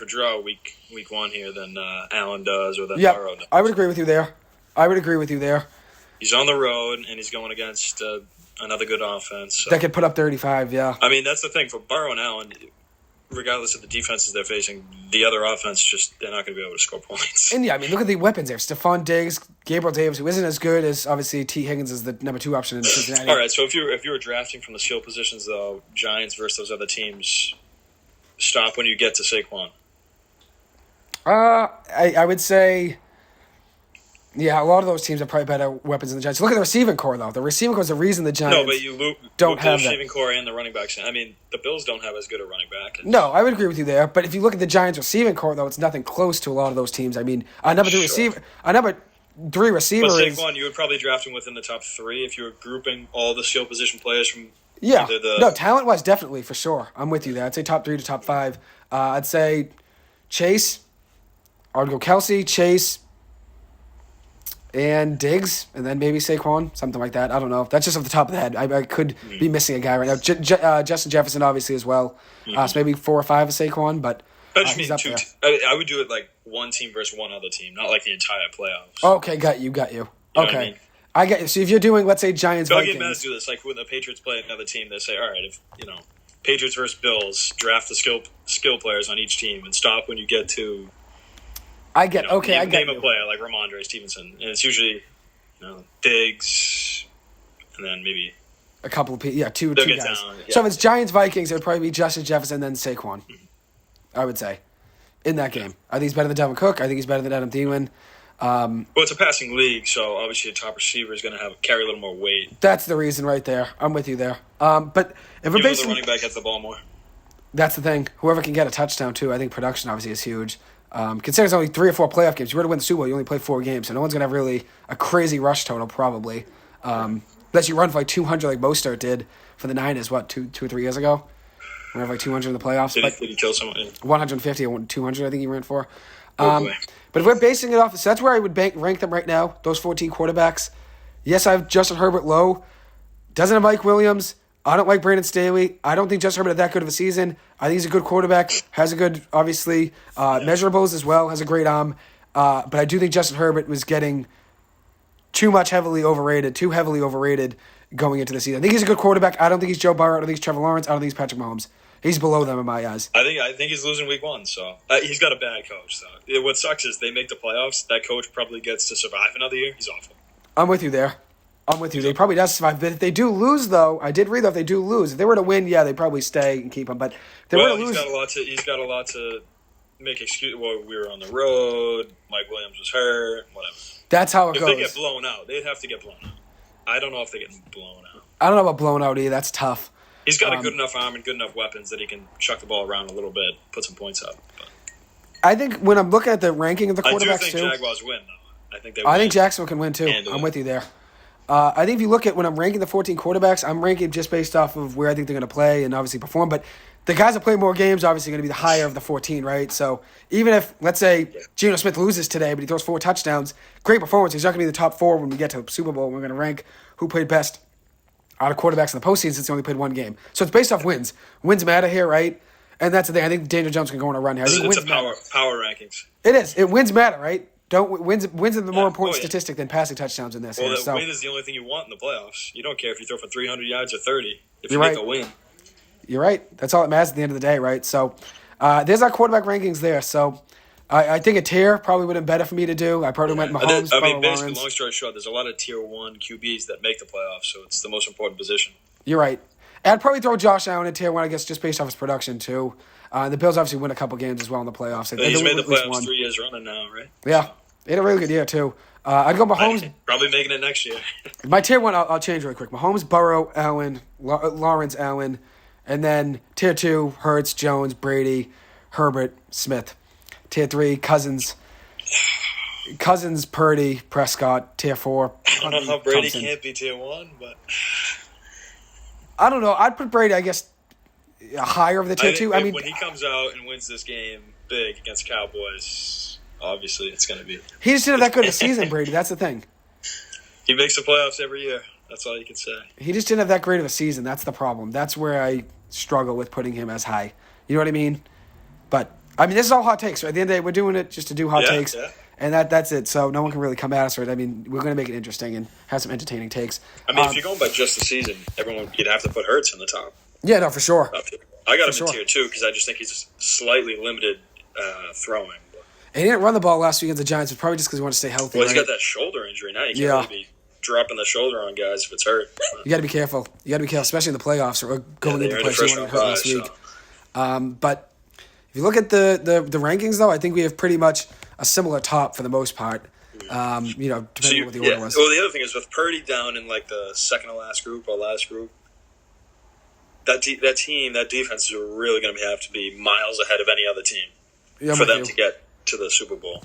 draw week 1 here than Allen does or than Burrow does. I would agree with you there. He's on the road and he's going against another good offense. So. That could put up 35, yeah. I mean, that's the thing. For Burrow and Allen, regardless of the defenses they're facing, the other offense, they're not going to be able to score points. And, look at the weapons there. Stephon Diggs, Gabriel Davis, who isn't as good as, obviously, T. Higgins is the number 2 option in Cincinnati. All right, so if you were drafting from the skill positions, though, Giants versus those other teams, stop when you get to Saquon. I would say... Yeah, a lot of those teams have probably better weapons than the Giants. Look at the receiving core, though. The receiving core is the reason the Giants don't have the receiving core and the running backs. I mean, the Bills don't have as good a running back. No, I would agree with you there. But if you look at the Giants' receiving core, though, it's nothing close to a lot of those teams. I mean, a number 3 receiver But is... Saquon, you would probably draft him within the top 3 if you were grouping all the skill position players from No, talent-wise, definitely, for sure. I'm with you there. I'd say top 3 to top 5. I'd say Chase. I would go Kelsey, Chase... and Diggs, and then maybe Saquon, something like that. I don't know. That's just off the top of the head. I could be missing a guy right now. Justin Jefferson, obviously, as well. So maybe 4 or 5 of Saquon, but I just mean two. I would do it like one team versus one other team, not like the entire playoffs. Okay, got you. You know okay. I mean? I get you. So if you're doing, let's say, Giants, Vikings. Vikings. Mad do this. Like when the Patriots play another team, they say, all right, if, Patriots versus Bills, draft the skill players on each team and stop when you get to... I get name a player like Ramondre Stevenson. And it's usually, Diggs, and then maybe... A couple of people. Yeah, two guys. Down, yeah. So if it's Giants, Vikings, it would probably be Justin Jefferson, then Saquon, I would say, in that game. I think he's better than Dalvin Cook. I think he's better than Adam Thielen. Well, it's a passing league, so obviously a top receiver is going to carry a little more weight. That's the reason right there. I'm with you there. But if we're basically... the running back gets the ball more. That's the thing. Whoever can get a touchdown, too. I think production obviously is huge. Considering it's only 3 or 4 playoff games. You were to win the Super Bowl, you only play 4 games, so no one's going to have really a crazy rush total, probably. Unless you run for like 200 like Mostert did for the Niners, 2 or 3 years ago? Ran for like 200 in the playoffs. Did he kill someone? 150 or 200, I think he ran for. But if we're basing it off, so that's where I would rank them right now, those 14 quarterbacks. Yes, I have Justin Herbert low. Doesn't have Mike Williams. I don't like Brandon Staley. I don't think Justin Herbert had that good of a season. I think he's a good quarterback. Has a good, obviously, measurables as well. Has a great arm. But I do think Justin Herbert was getting too heavily overrated going into the season. I think he's a good quarterback. I don't think he's Joe Burrow. I don't think he's Trevor Lawrence. I don't think he's Patrick Mahomes. He's below them in my eyes. I think he's losing week 1, so he's got a bad coach. So what sucks is they make the playoffs. That coach probably gets to survive another year. He's awful. I'm with you there. They probably does survive. But if they do lose, though, I did read that if they do lose, if they were to win, yeah, they'd probably stay and keep him. But if they were to lose, he's got a lot to make excuse. Well, we were on the road. Mike Williams was hurt. Whatever. That's how it goes. If they get blown out, they'd have to get blown out. I don't know if they get blown out. I don't know about blown out either. That's tough. He's got a good enough arm and good enough weapons that he can chuck the ball around a little bit, put some points up. But I think when I'm looking at the ranking of the quarterbacks, I do think Jaguars win, though. I think Jacksonville can win, too. I'm with you there. I think if you look at when I'm ranking the 14 quarterbacks, I'm ranking just based off of where I think they're going to play and obviously perform. But the guys that play more games are obviously going to be the higher of the 14, right? So even if, let's say, Geno Smith loses today, but he throws 4 touchdowns, great performance. He's not going to be in the top 4 when we get to the Super Bowl. We're going to rank who played best out of quarterbacks in the postseason since he only played 1 game. So it's based off wins. Wins matter here, right? And that's the thing. I think Daniel Jones can go on a run here. I think it's a power rankings. It is. Wins matter, right? Wins are the more important statistic than passing touchdowns in this. Well, the win is the only thing you want in the playoffs. You don't care if you throw for 300 yards or 30 if you make a win. You're right. That's all that matters at the end of the day, right? So there's our quarterback rankings there. So I think a tier probably would have been better for me to do. I probably went Mahomes, basically, long story short, there's a lot of tier 1 QBs that make the playoffs, so it's the most important position. You're right. And I'd probably throw Josh Allen in tier 1, I guess, just based off his production, too. The Bills obviously win a couple games as well in the playoffs. He's made the playoffs 3 years running now, right? Yeah. So. He had a really good year, too. I'd go Mahomes. Probably making it next year. My tier 1, I'll change really quick. Mahomes, Burrow, Allen, Lawrence, Allen. And then tier 2, Hurts, Jones, Brady, Herbert, Smith. Tier 3, Cousins, Purdy, Prescott. Tier 4, I don't know how Brady can't be tier 1, but... I don't know. I'd put Brady, I guess, higher of the tier 2. When he comes out and wins this game big against Cowboys, obviously it's going to be... He just didn't have that good of a season, Brady. That's the thing. He makes the playoffs every year. That's all you can say. He just didn't have that great of a season. That's the problem. That's where I struggle with putting him as high. You know what I mean? But, this is all hot takes. Right? At the end of the day, we're doing it just to do hot takes. Yeah. And that's it. So no one can really come at us. Right? We're going to make it interesting and have some entertaining takes. If you're going by just the season, you'd have to put Hurts in the top. Yeah, no, for sure. I got him in tier 2 because I just think he's slightly limited throwing. And he didn't run the ball last week against the Giants. It's probably just because he wanted to stay healthy. Well, he's got that shoulder injury now. You can't really be dropping the shoulder on guys if it's hurt. You got to be careful. Especially in the playoffs or going into the playoffs. You want to hurt last week. But if you look at the rankings, though, I think we have pretty much a similar top for the most part. Depending on what the order was. Well, the other thing is with Purdy down in like the second to last group or last group, that defense is really going to have to be miles ahead of any other team for them to get to the Super Bowl.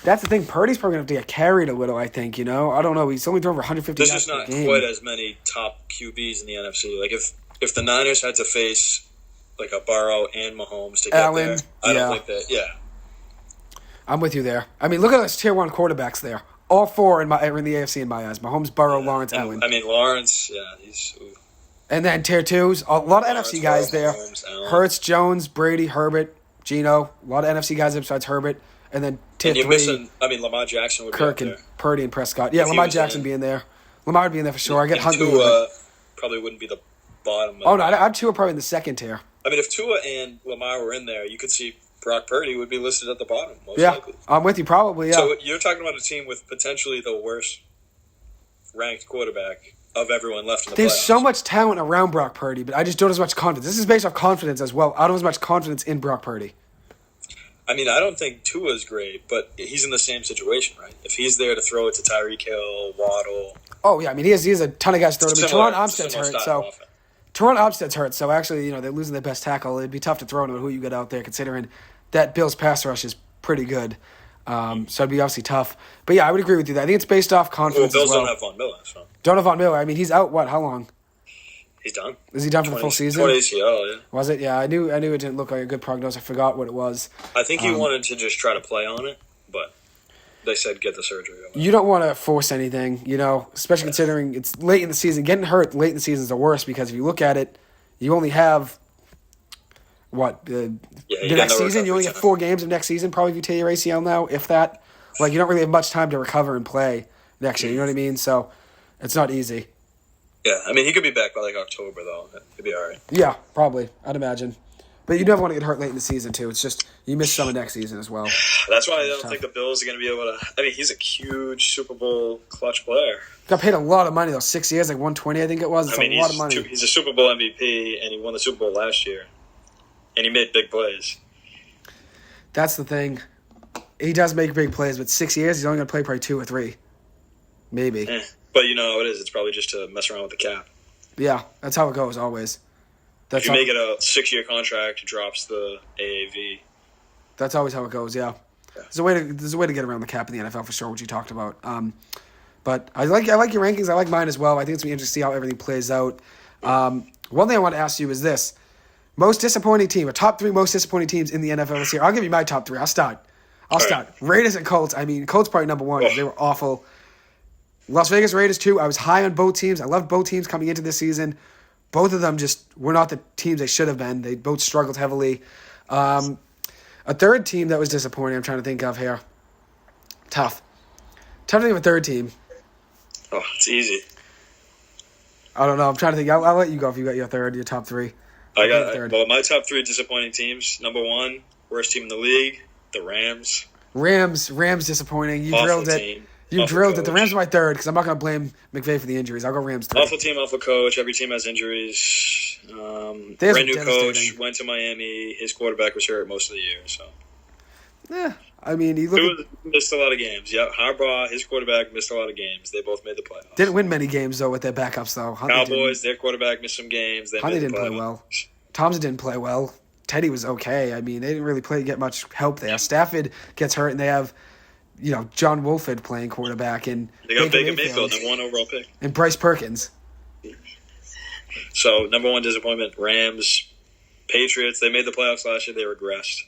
That's the thing. Purdy's probably going to have to get carried a little, I think. I don't know. He's only thrown over 150 yards per game. There's just not quite as many top QBs in the NFC. Like if the Niners had to face like a Burrow and Mahomes to get there, I don't think that. Yeah, I'm with you there. Look at those tier 1 quarterbacks there. All 4 are in the AFC in my eyes. Mahomes, Burrow, Lawrence, Allen. Lawrence, he's... Ooh. And then tier 2s, a lot of NFC guys there. Hurts, Jones, Brady, Herbert, Geno, a lot of NFC guys besides Herbert, and then tier 3. Missing, Lamar Jackson would Kirk be up and there. Purdy and Prescott. Yeah, Lamar Jackson being there. Lamar would be in there for sure. I get Huntley. Tua probably wouldn't be the bottom. Oh, no, I'd Tua probably in the second tier. If Tua and Lamar were in there, you could see Brock Purdy would be listed at the bottom, most likely. I'm with you, probably, yeah. So you're talking about a team with potentially the worst ranked quarterback of everyone left in the playoffs. There's so much talent around Brock Purdy, but I just don't have as much confidence. This is based off confidence as well. I don't have as much confidence in Brock Purdy. I don't think Tua's great, but he's in the same situation, right? If he's there to throw it to Tyreek Hill, Waddle. Oh, yeah, he has a ton of guys to throw to me. Teron Armstead's hurt, so actually, they're losing their best tackle. It'd be tough to throw no matter who you get out there, considering that Bills pass rush is pretty good. So it'd be obviously tough. But yeah, I would agree with you. I think it's based off confidence Bills as well. don't have Von Miller, so. Don't have Von Miller. He's out, how long? He's done. Is he done for the full season? 20 ACL, yeah. Was it? Yeah, I knew it didn't look like a good prognosis. I forgot what it was. I think he wanted to just try to play on it, but they said get the surgery over. You don't want to force anything, especially considering it's late in the season. Getting hurt late in the season is the worst because if you look at it, you only have, the next season? You only have 4 games of next season, probably if you tear your ACL now, if that. You don't really have much time to recover and play next year, you know what I mean? So it's not easy. Yeah, he could be back by October, though. He'd be all right. Yeah, probably, I'd imagine. But you never want to get hurt late in the season, too. It's just, you miss some of next season as well. That's why I don't think the Bills are going to be able to... he's a huge Super Bowl clutch player. Got paid a lot of money, though. 6 years, $120, I think it was. It's a lot of money. He's a Super Bowl MVP, and he won the Super Bowl last year. And he made big plays. That's the thing. He does make big plays, but 6 years, he's only going to play probably 2 or 3. Maybe. But you know how it is. It's probably just to mess around with the cap. Yeah, that's how it goes always. If you make it a 6-year contract, it drops the AAV. That's always how it goes, yeah. There's a way to get around the cap in the NFL for sure, which you talked about. But I like your rankings. I like mine as well. I think it's going to be interesting to see how everything plays out. One thing I want to ask you is this. Most disappointing team, or top 3 most disappointing teams in the NFL this year. I'll give you my top 3. I'll start. Right. Raiders and Colts. Colts probably number 1. They were awful. Las Vegas Raiders, 2. I was high on both teams. I loved both teams coming into this season. Both of them just were not the teams they should have been. They both struggled heavily. A third team that was disappointing I'm trying to think of here. Tough to think of a third team. Oh, it's easy. I don't know. I'm trying to think. I'll let you go if you got your top 3. My top 3 disappointing teams. Number 1, worst team in the league, the Rams. Rams disappointing. You drilled it. You drilled it. The Rams are my third because I'm not going to blame McVay for the injuries. I'll go Rams 3. Awful team, awful coach. Every team has injuries. Brand new coach, went to Miami. His quarterback was hurt most of the year. So. Yeah. Missed a lot of games. Yeah, Harbaugh, his quarterback, missed a lot of games. They both made the playoffs. Didn't win many games, though, with their backups, though. Cowboys, their quarterback missed some games. Huntley didn't play well. Thompson didn't play well. Teddy was okay. They didn't really get much help there. Stafford gets hurt, and they have, John Wolford playing quarterback. And they got Baker Mayfield, the 1 overall pick. And Bryce Perkins. So, number 1 disappointment, Rams. Patriots, they made the playoffs last year. They regressed.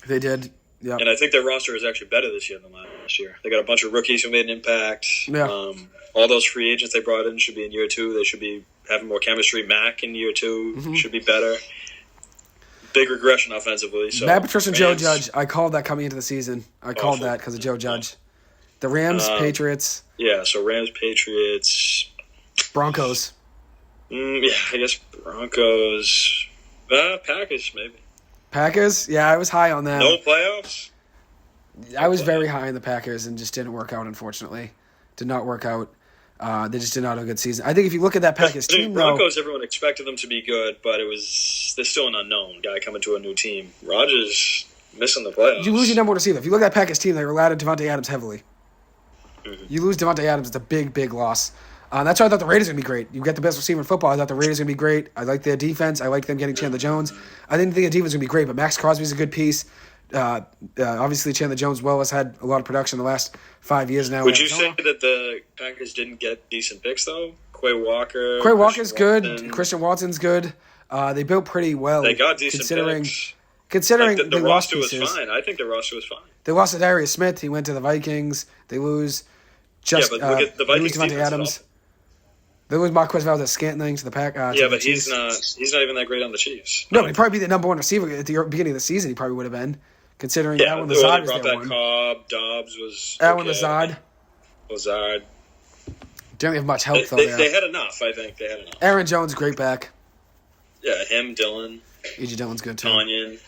They did. Yeah. And I think their roster is actually better this year than last year. They got a bunch of rookies who made an impact. Yeah. All those free agents they brought in should be in year 2. They should be having more chemistry. Mac in year 2 should be better. Big regression offensively. So Matt Patricia and Joe Judge. I called that coming into the season. I called that because of Joe Judge. The Rams, Patriots. Yeah, so Rams, Patriots. Broncos. I guess Broncos. Packers, maybe. Packers? Yeah, I was high on them. No playoffs? I was very high on the Packers and just didn't work out, unfortunately. Did not work out. They just did not have a good season. I think if you look at that Packers team, Broncos, everyone expected them to be good, but they're still an unknown guy coming to a new team. Rodgers missing the playoffs. You lose your number 1 receiver. If you look at that Packers team, they relied on Devontae Adams heavily. Mm-hmm. You lose Devontae Adams, it's a big, big loss. That's why I thought the Raiders were going to be great. You get the best receiver in football. I thought the Raiders were going to be great. I like their defense. I like them getting Chandler Jones. I didn't think the defense was going to be great, but Max Crosby's a good piece. Obviously, Chandler Jones has had a lot of production the last 5 years now. Would you say that the Packers didn't get decent picks, though? Quay Walker's good. Christian Watson's good. They built pretty well. They got decent picks. Considering the roster was fine. I think the roster was fine. They lost to Darius Smith. He went to the Vikings. They lose but look at the Vikings Devontae Adams. There was Marquez Valdez-Scantling to the Pack. Yeah, but he's not even that great on the Chiefs. No, he'd probably be the number one receiver at the beginning of the season. He probably would have been, considering Allen Lazard was there. Cobb, Dobbs was Allen Lazard. Didn't have much help, though. They had enough, I think. They had enough. Aaron Jones, great back. Yeah, him, Dillon. A.J. Dillon's good, too. Tanyan.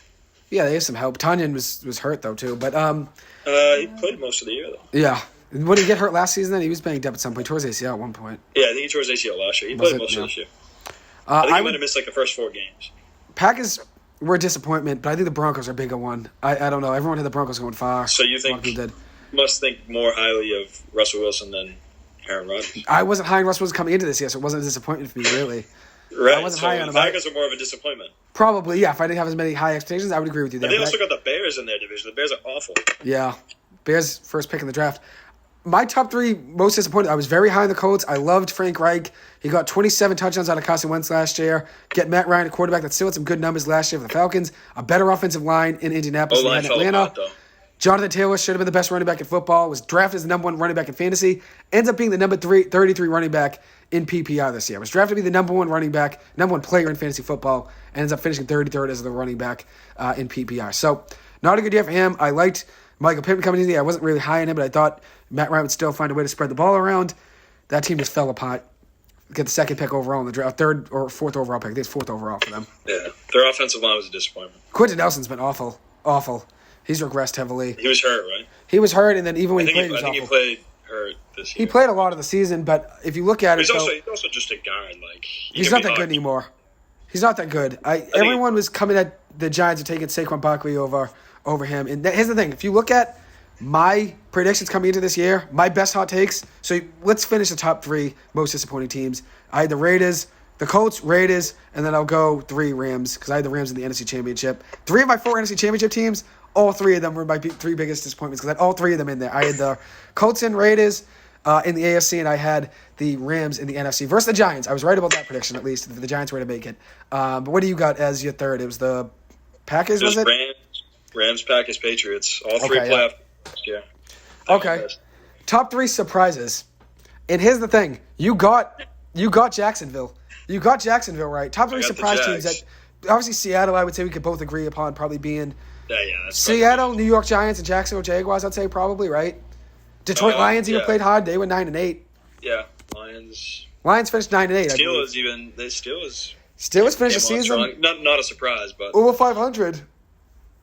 Yeah, they have some help. Tanyan was hurt, though, too. But he played most of the year, though. Yeah. When did he get hurt last season, then? He was banged up at some point. He tore his ACL at one point. Yeah, I think he tore his ACL last year. He played most of this year. I think he might have missed, the first 4 games. Packers were a disappointment, but I think the Broncos are a bigger one. I don't know. Everyone had the Broncos going far. So you must think more highly of Russell Wilson than Aaron Rodgers. I wasn't high on Russell Wilson coming into this year, so it wasn't a disappointment for me, really. Right. I wasn't high on him. The Packers are more of a disappointment. Probably, yeah. If I didn't have as many high expectations, I would agree with you there. But they also got the Bears in their division. The Bears are awful. Yeah. Bears first pick in the draft. My top 3 most disappointed. I was very high on the Colts. I loved Frank Reich. He got 27 touchdowns out of Carson Wentz last year. Get Matt Ryan, a quarterback that still had some good numbers last year for the Falcons. A better offensive line in Indianapolis than Atlanta. Apart, Jonathan Taylor should have been the best running back in football. Was drafted as the number 1 running back in fantasy. Ends up being the number 33 running back in PPR this year. Was drafted to be the number 1 running back, number 1 player in fantasy football. And ends up finishing 33rd as the running back in PPR. So, not a good year for him. I liked Michael Pittman coming in here. I wasn't really high on him, but I thought Matt Ryan would still find a way to spread the ball around. That team just fell apart. Get the 2nd pick overall in the draft, 3rd or 4th overall pick. I think it's 4th overall for them. Yeah, their offensive line was a disappointment. Quentin Nelson's been awful. He's regressed heavily. He was hurt, right? He was hurt, and then even when he played, he played hurt this year. He played a lot of the season, but if you look at he's also just a guard. He's not that good anymore. He's not that good. Everyone was coming at the Giants and taking Saquon Barkley over him. And here's the thing. If you look at my predictions coming into this year, my best hot takes. So let's finish the top 3 most disappointing teams. I had the Raiders, the Colts, Raiders, and then I'll go 3 Rams because I had the Rams in the NFC Championship. 3 of my 4 NFC Championship teams, all 3 of them were my 3 biggest disappointments because I had all 3 of them in there. I had the Colts and Raiders in the AFC, and I had the Rams in the NFC versus the Giants. I was right about that prediction, at least. The Giants were to make it. But what do you got as your 3rd? It was the Packers, was it? Rams, Packers, Patriots. All 3 playoff. Yeah. Okay. Top 3 surprises. And here's the thing. You got Jacksonville. You got Jacksonville right. Top 3 surprise teams that obviously Seattle, I would say we could both agree upon probably being that's Seattle, New York Giants, and Jacksonville Jaguars, I'd say probably, right? Detroit Lions even played hard. They were 9-8. Yeah. Lions finished 9-8. Steelers finished the season. Not a surprise, but over 500.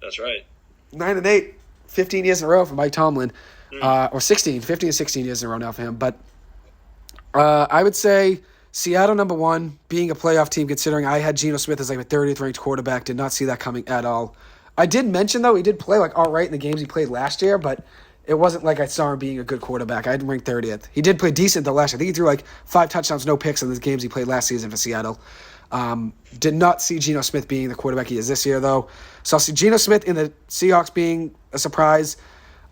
That's right. 9-8. 15 years in a row for Mike Tomlin. Or 15 or 16 years in a row now for him. But I would say Seattle, number 1, being a playoff team, considering I had Geno Smith as a 30th ranked quarterback. Did not see that coming at all. I did mention, though, he did play all right in the games he played last year, but it wasn't like I saw him being a good quarterback. I had him ranked 30th. He did play decent, though, last year. I think he threw 5 touchdowns, no picks in the games he played last season for Seattle. Did not see Geno Smith being the quarterback he is this year, though. So I'll see Geno Smith in the Seahawks being a surprise.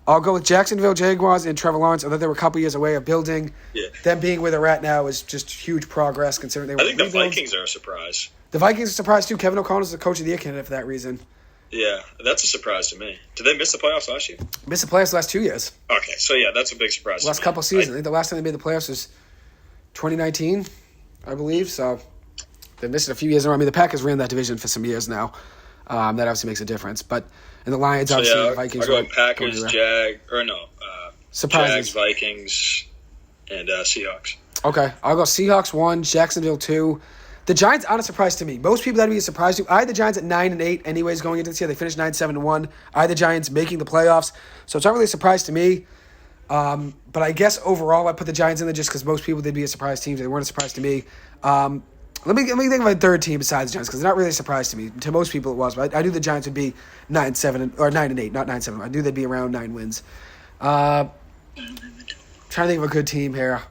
I'll go with Jacksonville Jaguars and Trevor Lawrence. I thought they were a couple years away of building. Yeah. Them being where they're at now is just huge progress considering they were. I think the Vikings are a surprise. The Vikings are a surprise, too. Kevin O'Connell's the coach of the year candidate for that reason. Yeah, that's a surprise to me. Did they miss the playoffs last year? Missed the playoffs the last 2 years. Okay, so yeah, that's a big surprise. Last couple seasons. I think the last time they made the playoffs was 2019, I believe. So they missed it a few years in a row. I mean, the Packers ran that division for some years now. That obviously makes a difference. But in the Lions, obviously, the Vikings. I go Packers, Jags, Vikings, and Seahawks. Okay, I'll go Seahawks 1, Jacksonville 2. The Giants aren't a surprise to me. Most people that'd be a surprise to. I had the Giants at 9-8 anyways going into this year. They finished 9-7-1. I had the Giants making the playoffs. So it's not really a surprise to me. But I guess overall I put the Giants in there just because most people they'd be a surprise team. They weren't a surprise to me. Let me think of my 3rd team besides the Giants because they're not really a surprise to me. To most people it was. But I knew the Giants would be 9-7 or 9-8, not 9-7. I knew they'd be around 9 wins. Trying to think of a good team here.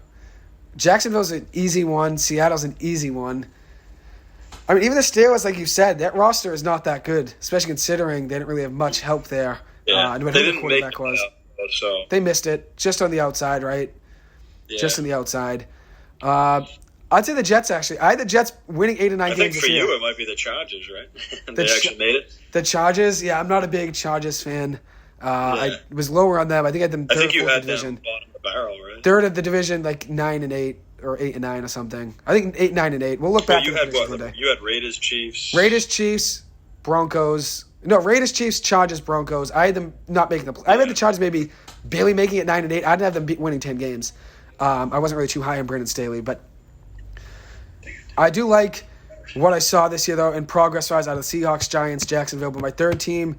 Jacksonville's an easy one. Seattle's an easy one. I mean, even the Steelers, like you said, that roster is not that good, especially considering they didn't really have much help there. Yeah, they didn't make the playoffs, so they missed it just on the outside, right? Yeah. Just on the outside. I'd say the Jets, actually. I had the Jets winning 8 or 9 games this year. I think for you it might be the Chargers, right? They actually made it. The Chargers, yeah, I'm not a big Chargers fan. I was lower on them. I think I had them third or fourth division. Bottom of the barrel, right? 3rd of the division, 9-8. or 8-9 or something. I think 8, 9, and 8. We'll look back. You had one day. You had Raiders, Chiefs, Broncos. No, Raiders, Chiefs, Chargers, Broncos. I had them not making the. I had the Chargers maybe barely making it 9 and 8. I didn't have them winning 10 games. I wasn't really too high on Brandon Staley, but I do like what I saw this year though in progress-wise out of the Seahawks, Giants, Jacksonville. But my third team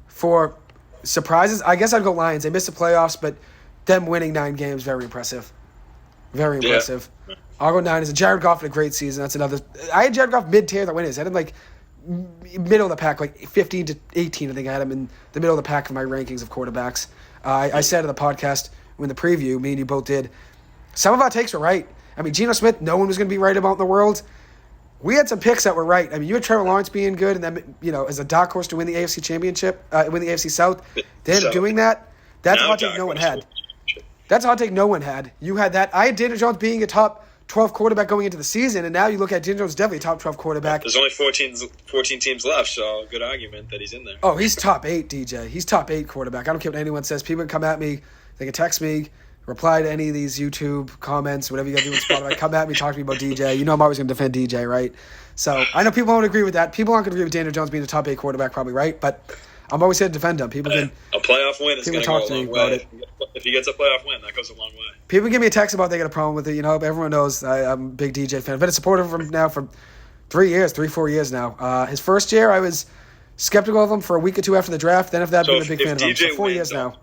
for surprises, I guess I'd go Lions. They missed the playoffs, but them winning 9 games, very impressive. Very impressive. Yeah. I'll go Niners. Jared Goff had a great season. That's another. I had Jared Goff mid-tier that winners. I had him like middle of the pack, like 15 to 18. I think I had him in the middle of the pack for my rankings of quarterbacks. I said in the podcast when the preview, me and you both did, some of our takes were right. I mean, Geno Smith, no one was going to be right about in the world. We had some picks that were right. I mean, you had Trevor Lawrence being good, and then as a dark horse to win the AFC Championship, win the AFC South. They ended up doing that. That's a hot take no one had. That's a hot take no one had. You had that. I had Daniel Jones being a top 12 quarterback going into the season, and now you look at Daniel Jones definitely a top 12 quarterback. There's only 14 teams left, so good argument that he's in there. Oh, he's top 8, DJ. He's top 8 quarterback. I don't care what anyone says. People can come at me. They can text me, reply to any of these YouTube comments, whatever you got to do with Spotify. Come at me, talk to me about DJ. You know I'm always going to defend DJ, right? So I know people won't agree with that. People aren't going to agree with Daniel Jones being a top 8 quarterback, probably, right? But I'm always here to defend him. People can a playoff win is going to go a long way. If he gets a playoff win, that goes a long way. People give me a text about they got a problem with it. Everyone knows I'm a big DJ fan. I've been a supporter of him now for 4 years now. His first year, I was skeptical of him for a week or two after the draft. Then after that, I've been a big fan of him. So 4 years now.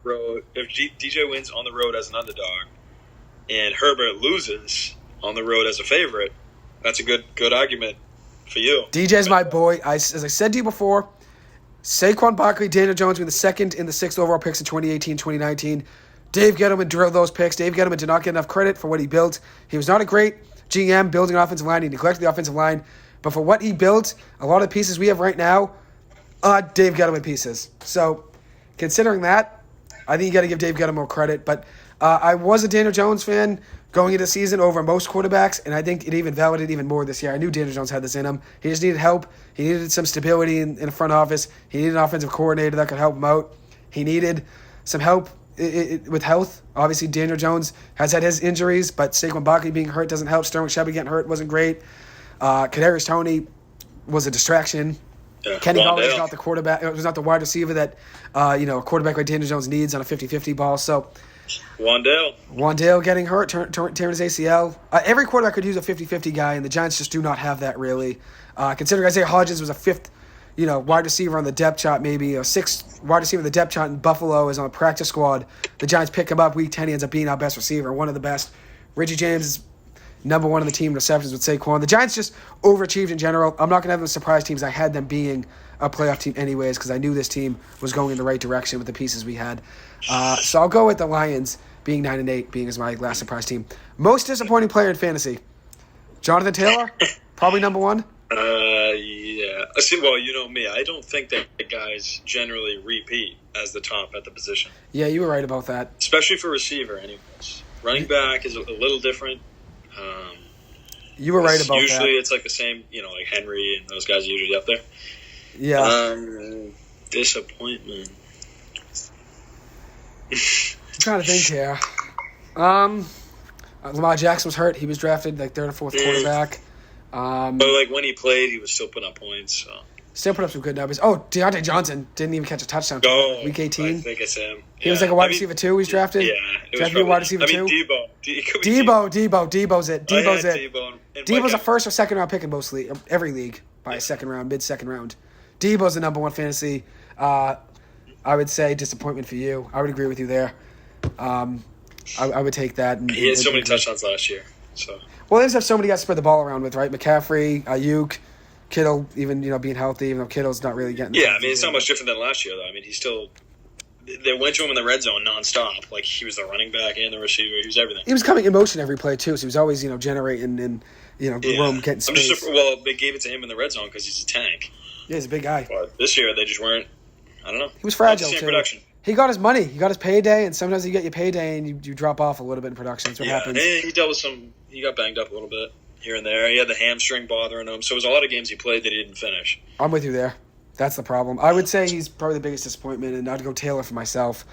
If DJ wins on the road as an underdog and Herbert loses on the road as a favorite, that's a good argument for you. DJ's my boy. As I said to you before, Saquon Barkley, Daniel Jones being the 2nd and the 6th overall picks in 2018, 2019. Dave Gettleman drilled those picks. Dave Gettleman did not get enough credit for what he built. He was not a great GM building an offensive line. He neglected the offensive line. But for what he built, a lot of the pieces we have right now are Dave Gettleman pieces. So considering that, I think you got to give Dave Gettleman more credit. But I was a Daniel Jones fan going into the season over most quarterbacks, and I think it even validated even more this year. I knew Daniel Jones had this in him. He just needed help. He needed some stability in the front office. He needed an offensive coordinator that could help him out. He needed some help with health. Obviously, Daniel Jones has had his injuries, but Saquon Barkley being hurt doesn't help. Sterling Shepard getting hurt wasn't great. Kadarius Toney was a distraction. Yeah, Kenny Galladay was not the quarterback. It was not the wide receiver that a quarterback like Daniel Jones needs on a 50-50 ball. So Wandale getting hurt, tearing his ACL. Every quarterback could use a 50-50 guy, and the Giants just do not have that really. Considering Isaiah Hodgins was a 5th, wide receiver on the depth chart, maybe a 6th wide receiver on the depth chart in Buffalo is on the practice squad. The Giants pick him up week 10. He ends up being our best receiver, one of the best. Richie James is number 1 on the team in receptions with Saquon. The Giants just overachieved in general. I'm not going to have them surprise teams. I had them being a playoff team anyways because I knew this team was going in the right direction with the pieces we had. So I'll go with the Lions being 9 and 8, being as my last surprise team. Most disappointing player in fantasy, Jonathan Taylor, probably number 1. Yeah. See, well, you know me. I don't think that guys generally repeat as the top at the position. Yeah, you were right about that. Especially for receiver, anyways. Running back is a little different. You were right about that. Usually it's like the same, like Henry and those guys are usually up there. Yeah. Disappointment. I'm trying to think here. Lamar Jackson was hurt. He was drafted like 3rd or 4th quarterback. But when he played, he was still putting up points. So. Still put up some good numbers. Oh, Deontay Johnson didn't even catch a touchdown. Week 18. I think it's him. He was like a wide receiver 2. He's drafted. Yeah, drafted a wide receiver 2. Debo's it. Debo's a 1st or 2nd round pick in every league by a mid-second round. Debo's the number 1 fantasy. I would say disappointment for you. I would agree with you there. I would take that. He had so many touchdowns last year. So. Well, they just have so many guys to spread the ball around with, right? McCaffrey, Ayuk, Kittle, even being healthy, even though Kittle's not really getting. Yeah, it's not much different than last year, though. He still. They went to him in the red zone nonstop. Like he was the running back and the receiver. He was everything. He was coming in motion every play too, so he was always generating and room getting space. They gave it to him in the red zone because he's a tank. Yeah, he's a big guy. But this year they just weren't. I don't know. He was fragile too. Production. He got his money. He got his payday, and sometimes you get your payday and you drop off a little bit in production. That's what happens. Yeah, he dealt with some. He got banged up a little bit here and there. He had the hamstring bothering him, so it was a lot of games he played that he didn't finish. I'm with you there. That's the problem. I would say he's probably the biggest disappointment, and I'd go Taylor for myself.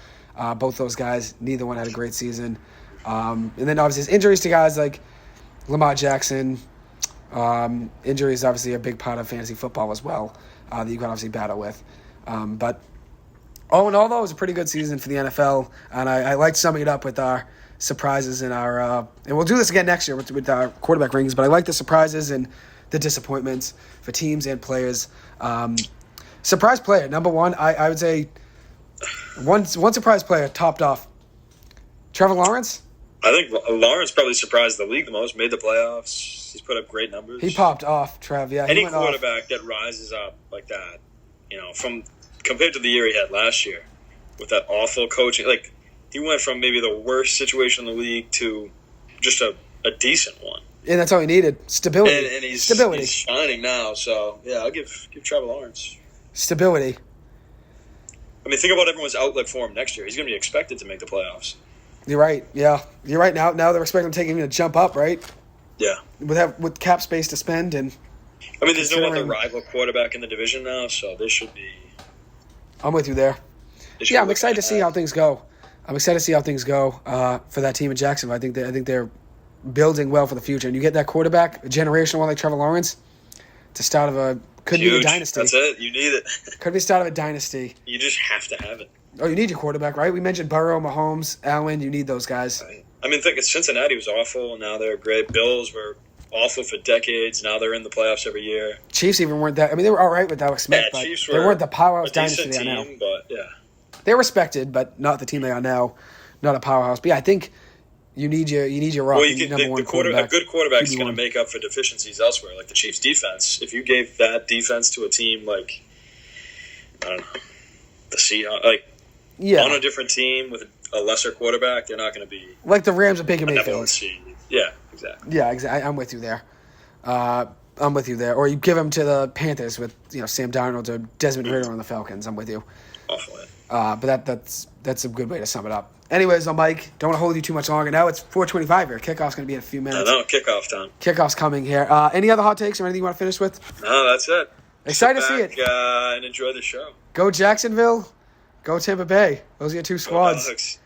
Both those guys, neither one had a great season. And then obviously his injuries to guys like Lamar Jackson. Injury is obviously a big part of fantasy football as well that you can obviously battle with. But all in all, though, it was a pretty good season for the NFL, and I liked summing it up with our surprises and our and we'll do this again next year with our quarterback rankings, but I like the surprises and the disappointments for teams and players. Surprise player, number one, I would say one surprise player topped off. Trevor Lawrence? I think Lawrence probably surprised the league the most, made the playoffs. He's put up great numbers. He popped off, Trev, yeah. Any quarterback that rises up like that, from compared to the year he had last year with that awful coaching, like he went from maybe the worst situation in the league to just a decent one. And that's all he needed. Stability. And he's Stability. He's shining now, so yeah, I'll give Trevor Lawrence. Stability. I mean, think about everyone's outlook for him next year. He's going to be expected to make the playoffs. You're right. Yeah, you're right. Now they're expecting him to jump up, right? Yeah. With cap space to spend and. I mean, there's no other rival quarterback in the division now, so they should be. I'm with you there. Yeah, I'm excited to see how things go. For that team in Jacksonville. I think they're building well for the future, and you get that quarterback, a generational one like Trevor Lawrence. It's the start of could be a dynasty. That's it. You need it. Could be the start of a dynasty. You just have to have it. Oh, you need your quarterback, right? We mentioned Burrow, Mahomes, Allen. You need those guys. I mean, think Cincinnati was awful. Now they're great. Bills were awful for decades. Now they're in the playoffs every year. Chiefs even weren't that. I mean, they were all right with Alex Smith, but they weren't the powerhouse dynasty they are now. But yeah, they're respected, but not the team they are now. Not a powerhouse. But yeah, I think you need your rock. Well, a good quarterback is going to make up for deficiencies elsewhere, like the Chiefs' defense. If you gave that defense to a team like I don't know, the Seahawks, on a different team with a lesser quarterback, they're not going to be like the Rams with Baker Mayfield. Yeah, exactly. Yeah, exactly. I'm with you there. Or you give them to the Panthers with Sam Darnold or Desmond Ridder on the Falcons. I'm with you. Awful. But that's a good way to sum it up. Anyways, Mike, don't want to hold you too much longer. Now it's 4:25 here. Kickoff's going to be in a few minutes. I know, kickoff time. Kickoff's coming here. Any other hot takes or anything you want to finish with? No, that's it. Excited to see it. And enjoy the show. Go Jacksonville. Go Tampa Bay. Those are your two squads. Dogs.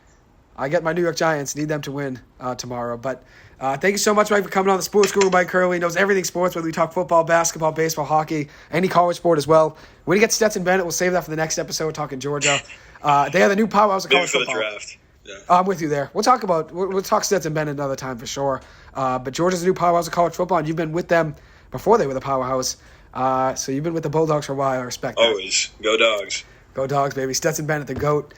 I get my New York Giants. Need them to win tomorrow. But thank you so much, Mike, for coming on. The Sports Guru, Mike Hurley. Knows everything sports, whether we talk football, basketball, baseball, hockey, any college sport as well. When we get Stetson Bennett, we'll save that for the next episode. We're talking Georgia. They are the new powerhouse of college football. For the draft. Yeah. I'm with you there. We'll talk Stetson Bennett another time for sure. But Georgia's the new powerhouse of college football, and you've been with them before they were the powerhouse. So you've been with the Bulldogs for a while. I respect that. Always. Go Dogs. Go Dogs, baby. Stetson Bennett, the GOAT.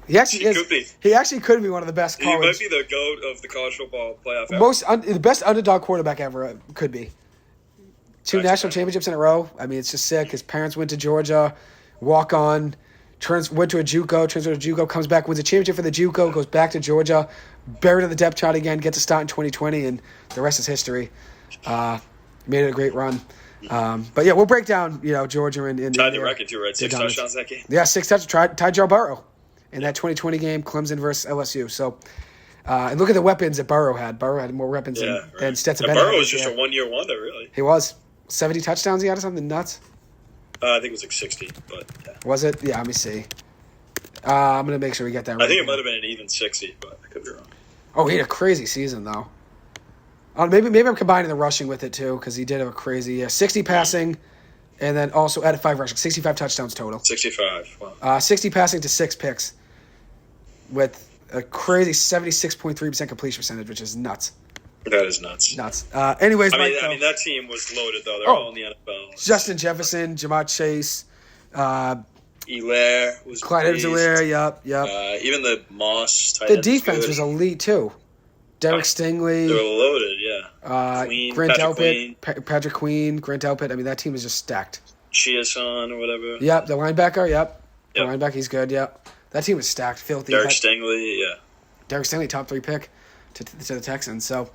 He actually could be one of the best college. He might be the GOAT of the college football playoff ever. The best underdog quarterback ever could be. Two national championships in a row. I mean, it's just sick. His parents went to Georgia, walk on, went to a JUCO, comes back, wins a championship for the JUCO, goes back to Georgia, buried in the depth chart again, gets a start in 2020, and the rest is history. Made it a great run. But yeah, we'll break down, Georgia and tied the record too, right? 6 touchdowns that game. Yeah, 6 touchdowns. Tied Joe Burrow in that 2020 game, Clemson versus LSU. So, and look at the weapons that Burrow had. Burrow had more weapons than Stetson Bennett. Burrow was just a 1 year wonder, really. He was 70 touchdowns. He had or something nuts. I think it was like 60, but yeah. Was it? Yeah, let me see. I'm gonna make sure we get that right. I think it might have been an even 60, but I could be wrong. Oh, he had a crazy season though. Maybe I'm combining the rushing with it too, because he did have a crazy 60 passing, and then also added 5 rushing, 65 touchdowns total. 65. Wow. 60 passing to 6 picks, with a crazy 76.3% completion percentage, which is nuts. That is nuts. Anyways, I Mike, mean that team was loaded though. They're all in the NFL. Justin Jefferson, Jamar Chase, Hilaire was Clyde Edwards-Helaire. Yep. Even the Moss. The defense was elite too. Derek Stingley. They were loaded, yeah. Grant Delpit, Patrick Queen, Grant Delpit. I mean, that team is just stacked. Chiason or whatever. Yep, the linebacker. Yep. The linebacker, he's good. Yep. That team was stacked, filthy. Derek Stingley, yeah. Derek Stingley, top 3 pick to the Texans. So,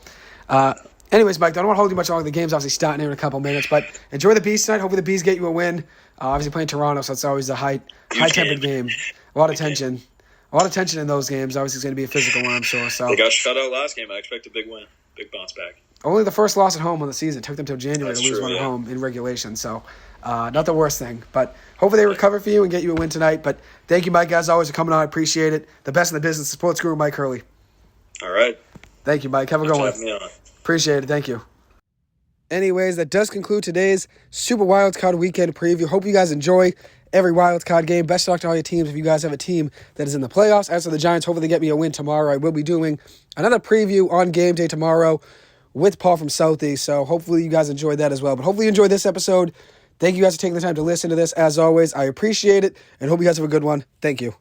anyways, Mike, I don't want to hold you much longer. The game's obviously starting here in a couple minutes, but enjoy the Bees tonight. Hopefully the Bees get you a win. Obviously playing Toronto, so it's always a high-tempered game. A lot of tension. A lot of tension in those games. Obviously, it's going to be a physical one, I'm sure. So they got shut out last game. I expect a big win, big bounce back. Only the first loss at home on the season. It took them till January to lose one at home in regulation. So, not the worst thing. But hopefully they recover for you and get you a win tonight. But thank you, Mike, as always, for coming on. I appreciate it. The best in the business, the Sports Guru, Mike Hurley. All right. Thank you, Mike. Have a good one. Appreciate it. Thank you. Anyways, that does conclude today's Super Wildcard Weekend preview. Hope you guys enjoy every wildcard game. Best of luck to all your teams if you guys have a team that is in the playoffs. As for the Giants, hopefully they get me a win tomorrow. I will be doing another preview on game day tomorrow with Paul from Southeast, so hopefully you guys enjoyed that as well. But hopefully you enjoyed this episode. Thank you guys for taking the time to listen to this. As always, I appreciate it, and hope you guys have a good one. Thank you.